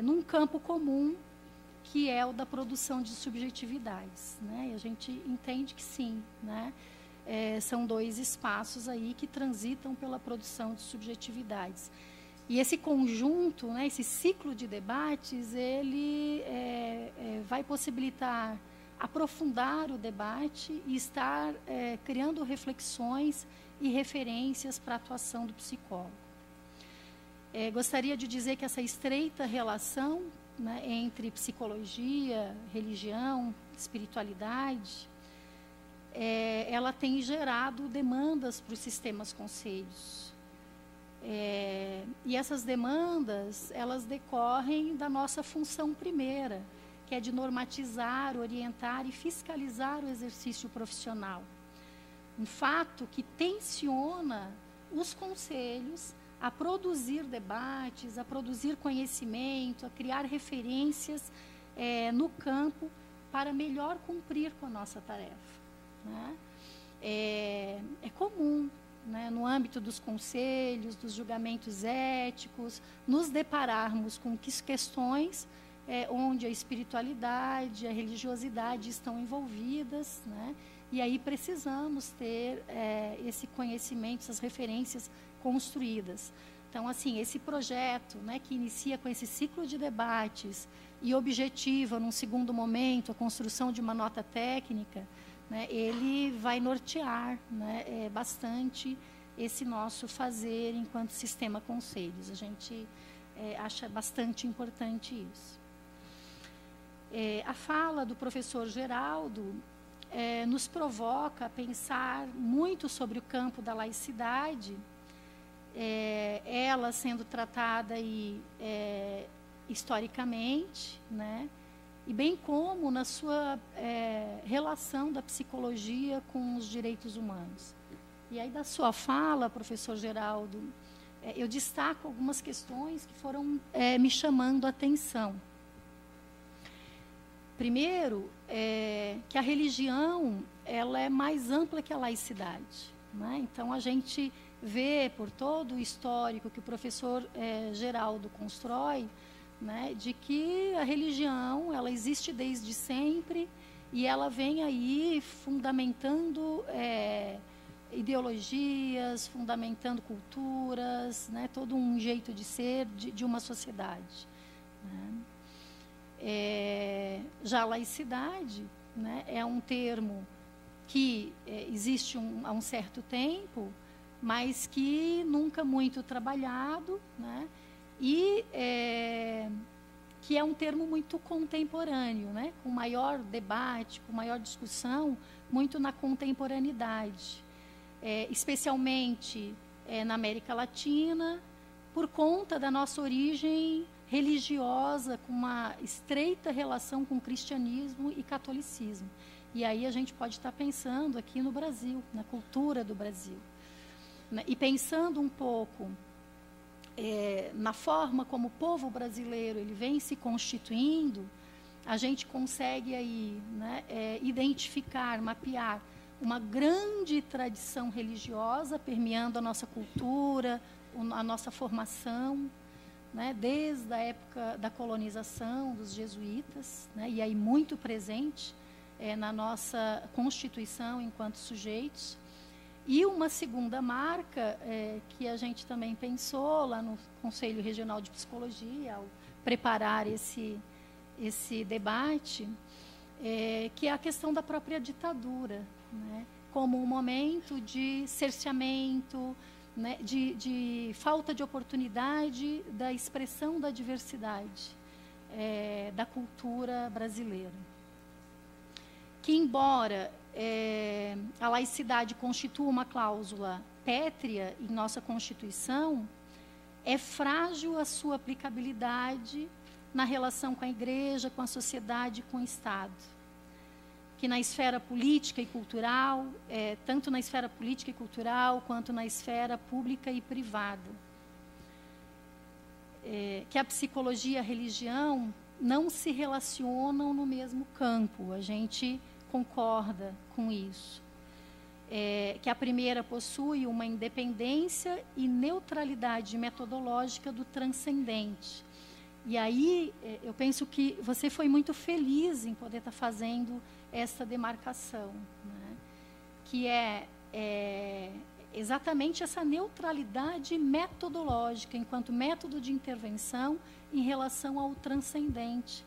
num campo comum, que é o da produção de subjetividades, né? E a gente entende que sim, né? São dois espaços aí que transitam pela produção de subjetividades. E esse conjunto, né, esse ciclo de debates, ele vai possibilitar aprofundar o debate e estar criando reflexões e referências para a atuação do psicólogo. Gostaria de dizer que essa estreita relação, né, entre psicologia, religião, espiritualidade, ela tem gerado demandas para os sistemas conselhos. E essas demandas, elas decorrem da nossa função primeira, que é de normatizar, orientar e fiscalizar o exercício profissional. Um fato que tensiona os conselhos a produzir debates, a produzir conhecimento, a criar referências no campo para melhor cumprir com a nossa tarefa, né? É comum, né, no âmbito dos conselhos, dos julgamentos éticos, nos depararmos com questões onde a espiritualidade, a religiosidade estão envolvidas, né? E aí precisamos ter esse conhecimento, essas referências construídas. Então, assim, esse projeto, né, que inicia com esse ciclo de debates e objetiva, num segundo momento, a construção de uma nota técnica, né, ele vai nortear, né, bastante esse nosso fazer enquanto sistema conselhos. A gente acha bastante importante isso. A fala do professor Geraldo nos provoca a pensar muito sobre o campo da laicidade, ela sendo tratada aí, historicamente, né, e bem como na sua relação da psicologia com os direitos humanos. E aí, da sua fala, professor Geraldo, eu destaco algumas questões que foram me chamando a atenção. Primeiro, que a religião ela é mais ampla que a laicidade, né? Então, a gente vê, por todo o histórico que o professor Geraldo constrói, né, de que a religião ela existe desde sempre e ela vem aí fundamentando ideologias, fundamentando culturas, né, todo um jeito de ser de uma sociedade, né? Já a laicidade, né, é um termo que existe há um certo tempo, mas que nunca muito trabalhado, né? E que é um termo muito contemporâneo, né? Com maior debate, com maior discussão, muito na contemporaneidade, especialmente na América Latina, por conta da nossa origem religiosa com uma estreita relação com o cristianismo e catolicismo. E aí a gente pode estar pensando aqui no Brasil, na cultura do Brasil. E pensando um pouco na forma como o povo brasileiro ele vem se constituindo, a gente consegue aí, né, identificar, mapear uma grande tradição religiosa permeando a nossa cultura, a nossa formação, né, desde a época da colonização dos jesuítas, né, e aí muito presente na nossa constituição enquanto sujeitos. E uma segunda marca que a gente também pensou lá no Conselho Regional de Psicologia, ao preparar esse debate, que é a questão da própria ditadura, né, como um momento de cerceamento, né, de falta de oportunidade da expressão da diversidade da cultura brasileira. Que, embora a laicidade constitua uma cláusula pétrea em nossa Constituição, é frágil a sua aplicabilidade na relação com a Igreja, com a sociedade, com o Estado. Que na esfera política e cultural, tanto na esfera política e cultural, quanto na esfera pública e privada. Que a psicologia e a religião não se relacionam no mesmo campo, a gente concorda com isso. Que a primeira possui uma independência e neutralidade metodológica do transcendente. E aí, eu penso que você foi muito feliz em poder estar fazendo essa demarcação, né? Que é exatamente essa neutralidade metodológica, enquanto método de intervenção em relação ao transcendente,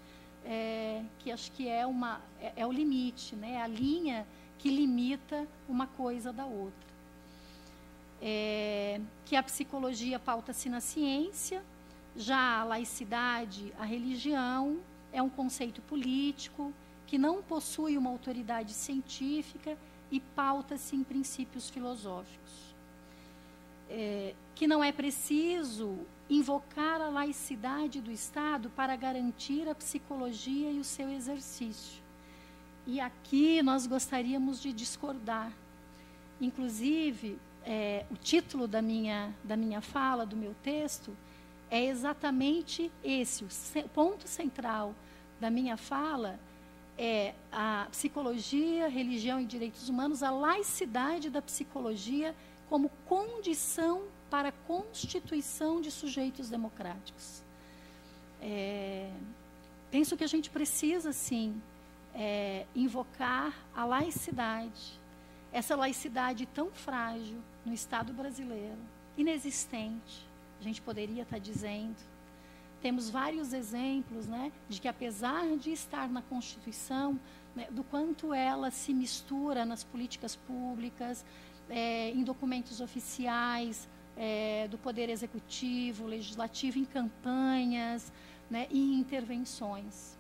que acho que é o limite, né? A linha que limita uma coisa da outra. Que a psicologia pauta-se na ciência, já a laicidade, a religião, é um conceito político que não possui uma autoridade científica e pauta-se em princípios filosóficos. Que não é preciso invocar a laicidade do Estado para garantir a psicologia e o seu exercício. E aqui nós gostaríamos de discordar. Inclusive, o título da minha fala, do meu texto, é exatamente esse. O ponto central da minha fala é a psicologia, religião e direitos humanos, a laicidade da psicologia como condição para a constituição de sujeitos democráticos. Penso que a gente precisa, sim, invocar a laicidade, essa laicidade tão frágil no Estado brasileiro, inexistente, a gente poderia estar dizendo. Temos vários exemplos, né, de que, apesar de estar na Constituição, né, do quanto ela se mistura nas políticas públicas, em documentos oficiais, do Poder Executivo, Legislativo, em campanhas, né, e em intervenções.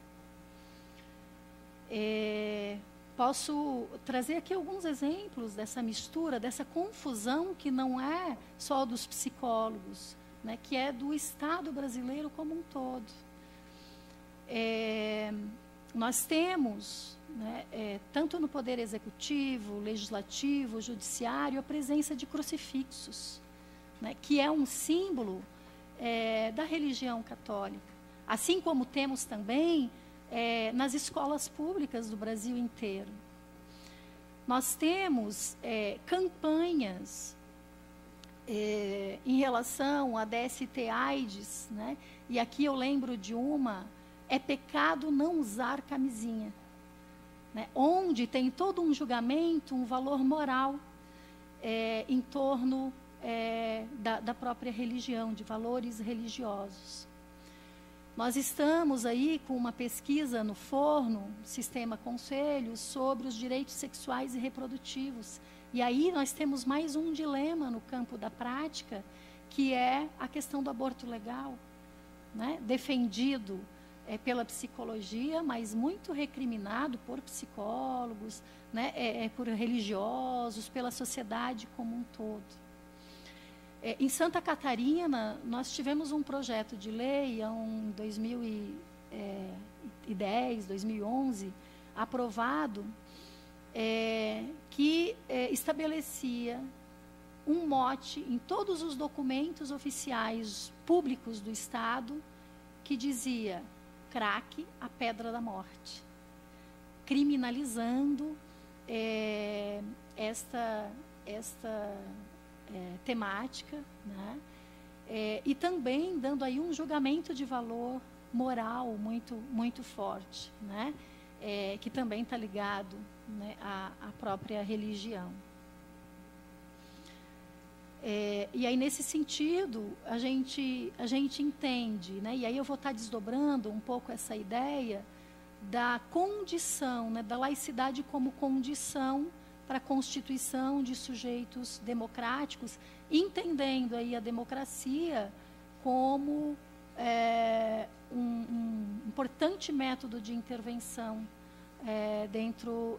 Posso trazer aqui alguns exemplos dessa mistura, dessa confusão que não é só dos psicólogos, né, que é do Estado brasileiro como um todo. Nós temos, né, tanto no Poder Executivo, Legislativo, Judiciário, a presença de crucifixos, né, que é um símbolo da religião católica. Assim como temos também nas escolas públicas do Brasil inteiro. Nós temos campanhas em relação à DST-AIDS, né? E aqui eu lembro de uma, é pecado não usar camisinha, né? Onde tem todo um julgamento, um valor moral em torno da própria religião, de valores religiosos. Nós estamos aí com uma pesquisa no forno, Sistema Conselho, sobre os direitos sexuais e reprodutivos. E aí nós temos mais um dilema no campo da prática, que é a questão do aborto legal, né? Defendido pela psicologia, mas muito recriminado por psicólogos, né? Por religiosos, pela sociedade como um todo. Em Santa Catarina, nós tivemos um projeto de lei em 2010, 2011, aprovado, que estabelecia um mote em todos os documentos oficiais públicos do Estado que dizia crack, a pedra da morte, criminalizando esta temática, né? E também dando aí um julgamento de valor moral muito forte, né? Que também está ligado, né, à própria religião. E aí, nesse sentido, a gente entende, né, e aí eu vou estar desdobrando um pouco essa ideia da condição, né, da laicidade como condição para a constituição de sujeitos democráticos, entendendo aí a democracia como um importante método de intervenção dentro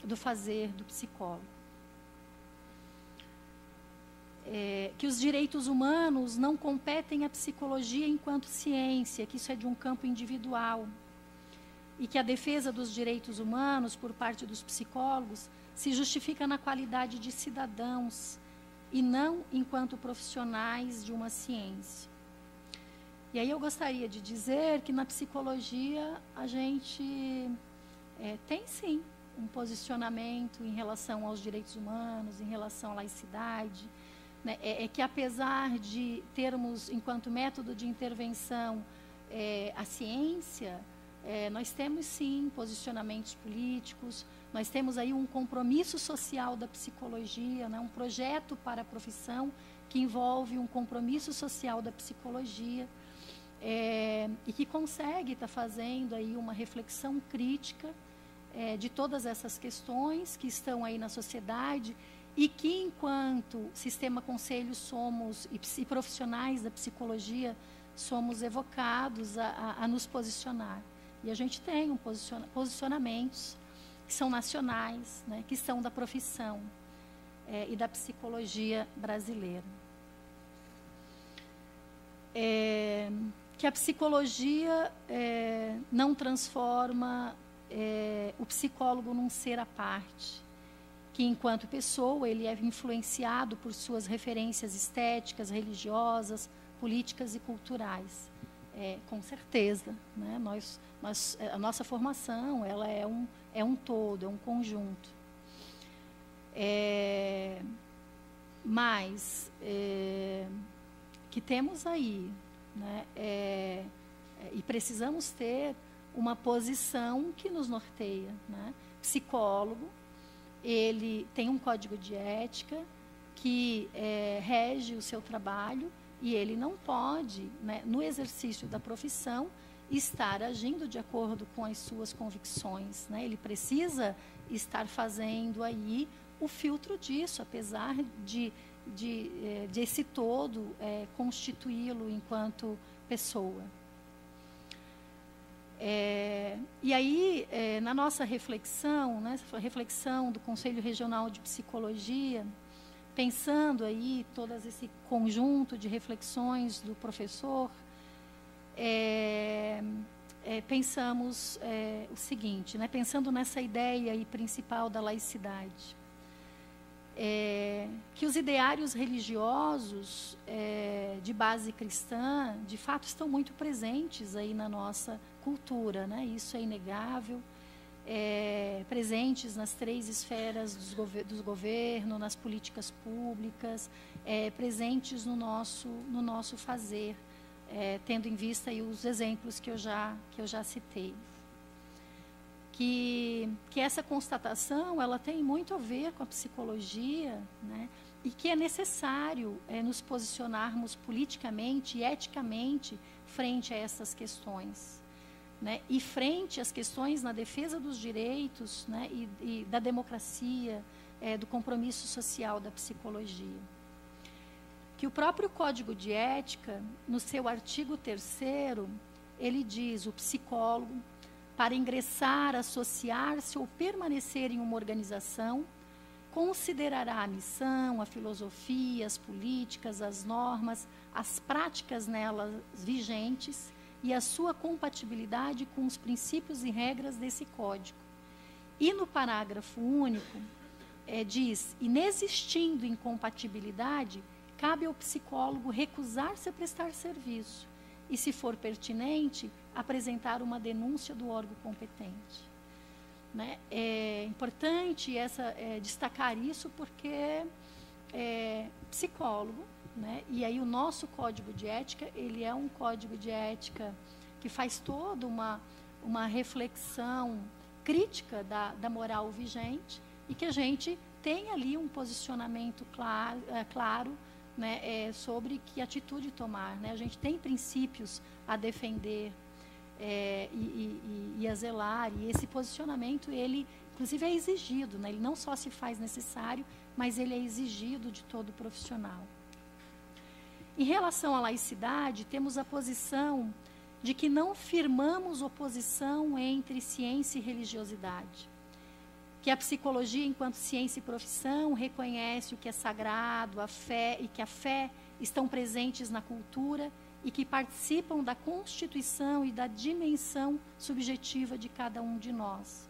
do fazer do psicólogo. Que os direitos humanos não competem à psicologia enquanto ciência, que isso é de um campo individual, e que a defesa dos direitos humanos por parte dos psicólogos se justifica na qualidade de cidadãos e não enquanto profissionais de uma ciência. E aí eu gostaria de dizer que na psicologia a gente tem sim um posicionamento em relação aos direitos humanos, em relação à laicidade, né? Que apesar de termos enquanto método de intervenção a ciência, nós temos sim posicionamentos políticos, nós temos aí um compromisso social da psicologia, né? Um projeto para a profissão que envolve um compromisso social da psicologia, e que consegue estar fazendo aí uma reflexão crítica de todas essas questões que estão aí na sociedade e que, enquanto sistema conselho somos, e profissionais da psicologia, somos evocados a nos posicionar. E a gente tem posicionamentos que são nacionais, né, que são da profissão e da psicologia brasileira. Que a psicologia não transforma o psicólogo num ser à parte, que enquanto pessoa ele é influenciado por suas referências estéticas, religiosas, políticas e culturais. Com certeza, né? A nossa formação ela é um todo, é um conjunto. Mas que temos aí, né? E precisamos ter uma posição que nos norteia, né? Psicólogo, ele tem um código de ética que rege o seu trabalho e ele não pode, né, no exercício da profissão, estar agindo de acordo com as suas convicções, né? Ele precisa estar fazendo aí o filtro disso, apesar de esse todo constituí-lo enquanto pessoa. E aí, na nossa reflexão, né, a reflexão do Conselho Regional de Psicologia, pensando aí todo esse conjunto de reflexões do professor, pensamos o seguinte, né, pensando nessa ideia aí principal da laicidade, que os ideários religiosos de base cristã, de fato, estão muito presentes aí na nossa cultura, né? Isso é inegável, presentes nas 3 esferas dos governos, nas políticas públicas, presentes no nosso fazer, tendo em vista aí os exemplos que eu já citei. Que essa constatação ela tem muito a ver com a psicologia, né? E que é necessário nos posicionarmos politicamente e eticamente frente a essas questões, né? E frente às questões na defesa dos direitos, né? e da democracia, do compromisso social da psicologia. Que o próprio Código de Ética, no seu artigo 3º, ele diz: o psicólogo, para ingressar, associar-se ou permanecer em uma organização, considerará a missão, a filosofia, as políticas, as normas, as práticas nelas vigentes e a sua compatibilidade com os princípios e regras desse código. E no parágrafo único, diz, inexistindo incompatibilidade, cabe ao psicólogo recusar-se a prestar serviço e, se for pertinente, apresentar uma denúncia do órgão competente. Né? É importante destacar isso porque psicólogo, né? E aí o nosso código de ética, ele é um código de ética que faz toda uma reflexão crítica da moral vigente e que a gente tem ali um posicionamento claro, né, sobre que atitude tomar. Né? A gente tem princípios a defender e a zelar, e esse posicionamento, ele inclusive é exigido, né? Ele não só se faz necessário, mas ele é exigido de todo profissional. Em relação à laicidade, temos a posição de que não firmamos oposição entre ciência e religiosidade, que a psicologia, enquanto ciência e profissão, reconhece o que é sagrado, a fé, e que a fé estão presentes na cultura e que participam da constituição e da dimensão subjetiva de cada um de nós.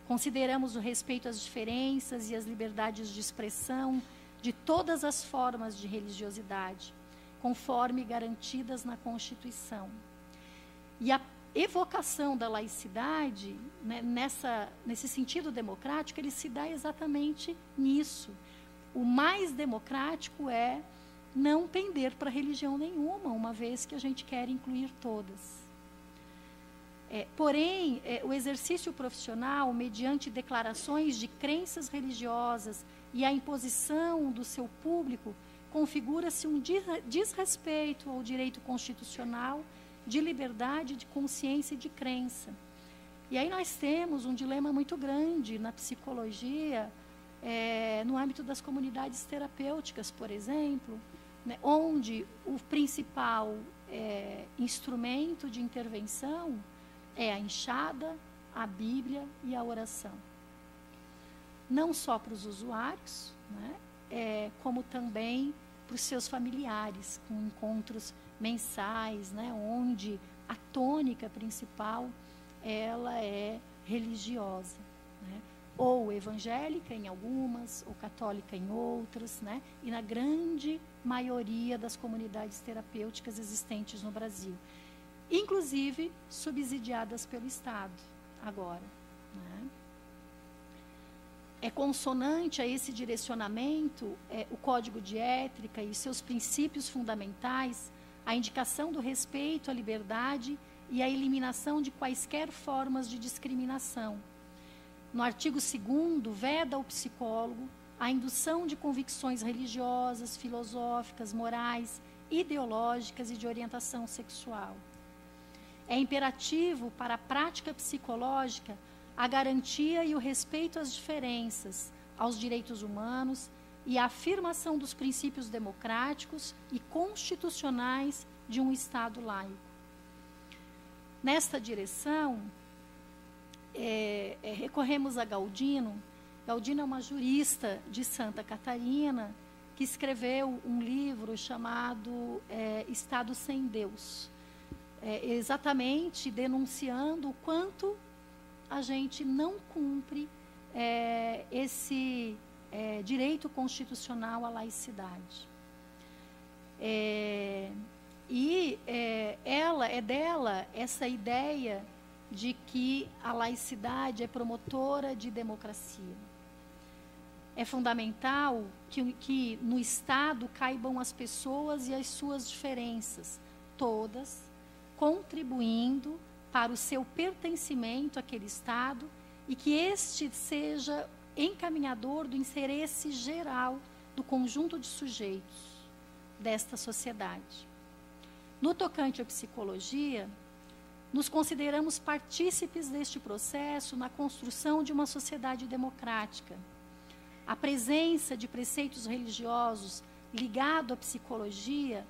Consideramos o respeito às diferenças e às liberdades de expressão de todas as formas de religiosidade, conforme garantidas na Constituição. E a evocação da laicidade, né, nesse sentido democrático, ele se dá exatamente nisso. O mais democrático é não pender para religião nenhuma, uma vez que a gente quer incluir todas. Porém, o exercício profissional, mediante declarações de crenças religiosas e a imposição do seu público, configura-se um desrespeito ao direito constitucional de liberdade, de consciência e de crença. E aí nós temos um dilema muito grande na psicologia, no âmbito das comunidades terapêuticas, por exemplo, né, onde o principal instrumento de intervenção é a enxada, a Bíblia e a oração. Não só para os usuários, né, como também para os seus familiares, com encontros mensais, né, onde a tônica principal ela é religiosa, né, ou evangélica em algumas, ou católica em outras, né, e na grande maioria das comunidades terapêuticas existentes no Brasil, inclusive subsidiadas pelo Estado agora. Né. É consonante a esse direcionamento o Código de Ética e seus princípios fundamentais, a indicação do respeito à liberdade e a eliminação de quaisquer formas de discriminação. No artigo 2º, veda ao psicólogo a indução de convicções religiosas, filosóficas, morais, ideológicas e de orientação sexual. É imperativo para a prática psicológica a garantia e o respeito às diferenças, aos direitos humanos e a afirmação dos princípios democráticos e constitucionais de um Estado laico. Nesta direção, recorremos a Galdino. Galdino é uma jurista de Santa Catarina que escreveu um livro chamado Estado Sem Deus, exatamente denunciando o quanto a gente não cumpre esse direito constitucional à laicidade. É dela essa ideia de que a laicidade é promotora de democracia. É fundamental que no Estado caibam as pessoas e as suas diferenças, todas contribuindo para o seu pertencimento àquele Estado e que este seja encaminhador do interesse geral do conjunto de sujeitos desta sociedade. No tocante à psicologia, nos consideramos partícipes deste processo na construção de uma sociedade democrática. A presença de preceitos religiosos ligado à psicologia,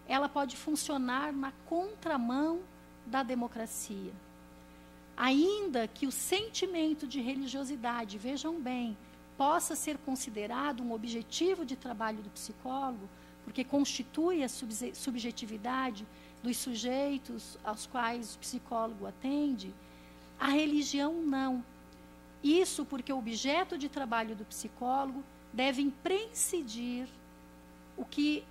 ela pode funcionar na contramão da democracia. Ainda que o sentimento de religiosidade, vejam bem, possa ser considerado um objetivo de trabalho do psicólogo, porque constitui a subjetividade dos sujeitos aos quais o psicólogo atende, a religião não. Isso porque o objeto de trabalho do psicólogo deve presidir o que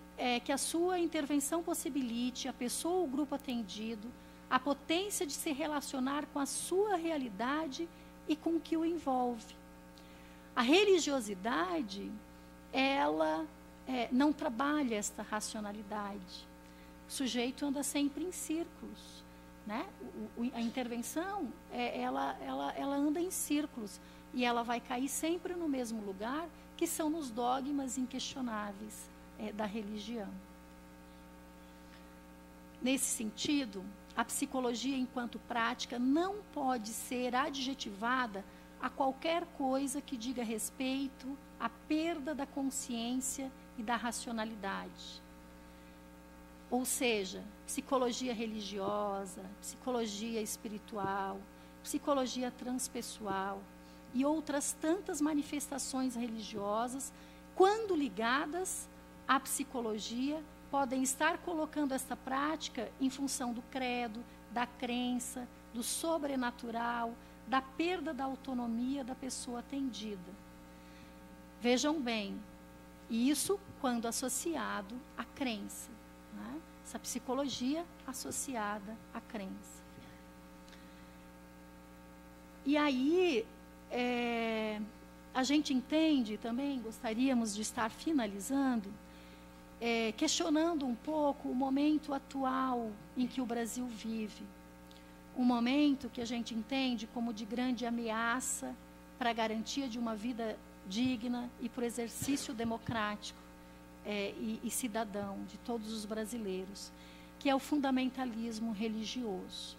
a sua intervenção possibilite a pessoa ou o grupo atendido a potência de se relacionar com a sua realidade e com o que o envolve. A religiosidade, ela não trabalha esta racionalidade. O sujeito anda sempre em círculos, né? A intervenção, ela anda em círculos e ela vai cair sempre no mesmo lugar, que são nos dogmas inquestionáveis da religião. Nesse sentido, a psicologia enquanto prática não pode ser adjetivada a qualquer coisa que diga respeito à perda da consciência e da racionalidade. Ou seja, psicologia religiosa, psicologia espiritual, psicologia transpessoal e outras tantas manifestações religiosas, quando ligadas à psicologia, podem estar colocando essa prática em função do credo, da crença, do sobrenatural, da perda da autonomia da pessoa atendida. Vejam bem, isso quando associado à crença, né? Essa psicologia associada à crença. E aí, a gente entende também, gostaríamos de estar finalizando, questionando um pouco o momento atual em que o Brasil vive. Um momento que a gente entende como de grande ameaça para a garantia de uma vida digna e para o exercício democrático e cidadão de todos os brasileiros, que é o fundamentalismo religioso.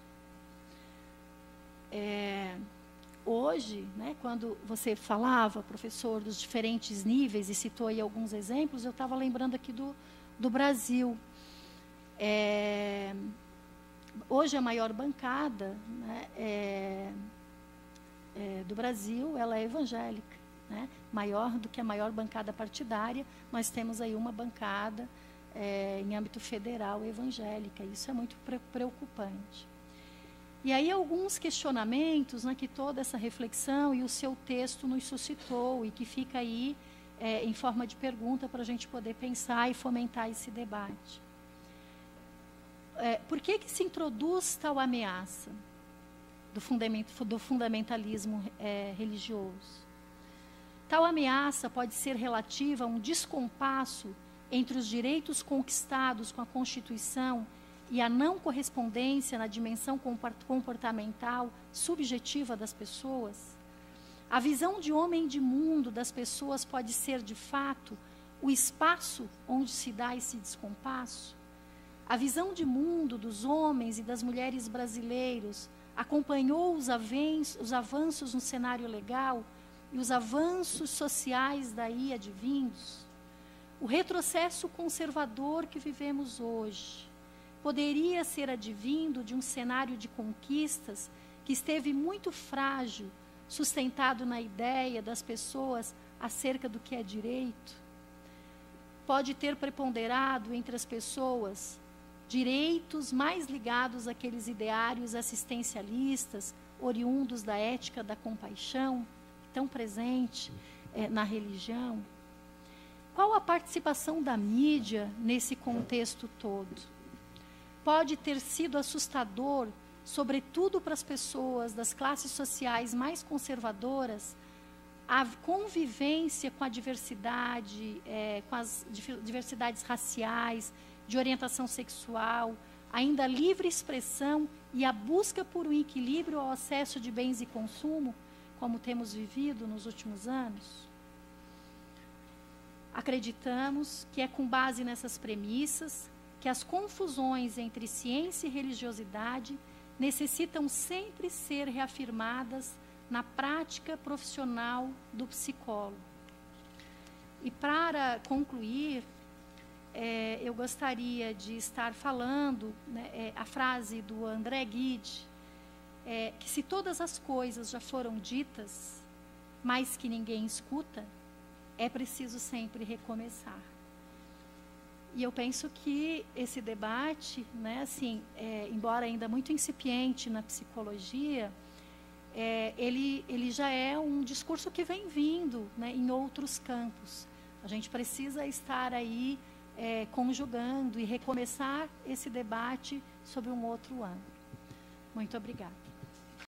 Hoje, né, quando você falava, professor, dos diferentes níveis e citou aí alguns exemplos, eu estava lembrando aqui do Brasil. Hoje a maior bancada, né, do Brasil, ela é evangélica, né? Maior do que a maior bancada partidária, nós temos aí uma bancada em âmbito federal evangélica. Isso é muito preocupante. E aí alguns questionamentos, né, que toda essa reflexão e o seu texto nos suscitou e que fica aí em forma de pergunta para a gente poder pensar e fomentar esse debate. Por que se introduz tal ameaça do fundamentalismo religioso? Tal ameaça pode ser relativa a um descompasso entre os direitos conquistados com a Constituição e a não correspondência na dimensão comportamental subjetiva das pessoas? A visão de homem e de mundo das pessoas pode ser, de fato, o espaço onde se dá esse descompasso? A visão de mundo dos homens e das mulheres brasileiros acompanhou os avanços no cenário legal e os avanços sociais daí advindos? O retrocesso conservador que vivemos hoje poderia ser advindo de um cenário de conquistas que esteve muito frágil, sustentado na ideia das pessoas acerca do que é direito? Pode ter preponderado entre as pessoas direitos mais ligados àqueles ideários assistencialistas, oriundos da ética da compaixão, tão presente na religião? Qual a participação da mídia nesse contexto todo? Pode ter sido assustador, sobretudo para as pessoas das classes sociais mais conservadoras, a convivência com a diversidade, com as diversidades raciais, de orientação sexual, ainda a livre expressão e a busca por um equilíbrio ao acesso de bens e consumo, como temos vivido nos últimos anos? Acreditamos que é com base nessas premissas que as confusões entre ciência e religiosidade necessitam sempre ser reafirmadas na prática profissional do psicólogo. E para concluir, eu gostaria de estar falando, né, a frase do André Gide, que se todas as coisas já foram ditas, mas que ninguém escuta, é preciso sempre recomeçar. E eu penso que esse debate, né, assim, embora ainda muito incipiente na psicologia, ele já é um discurso que vem vindo, né, em outros campos. A gente precisa estar aí conjugando e recomeçar esse debate sob um outro ângulo. Muito obrigada.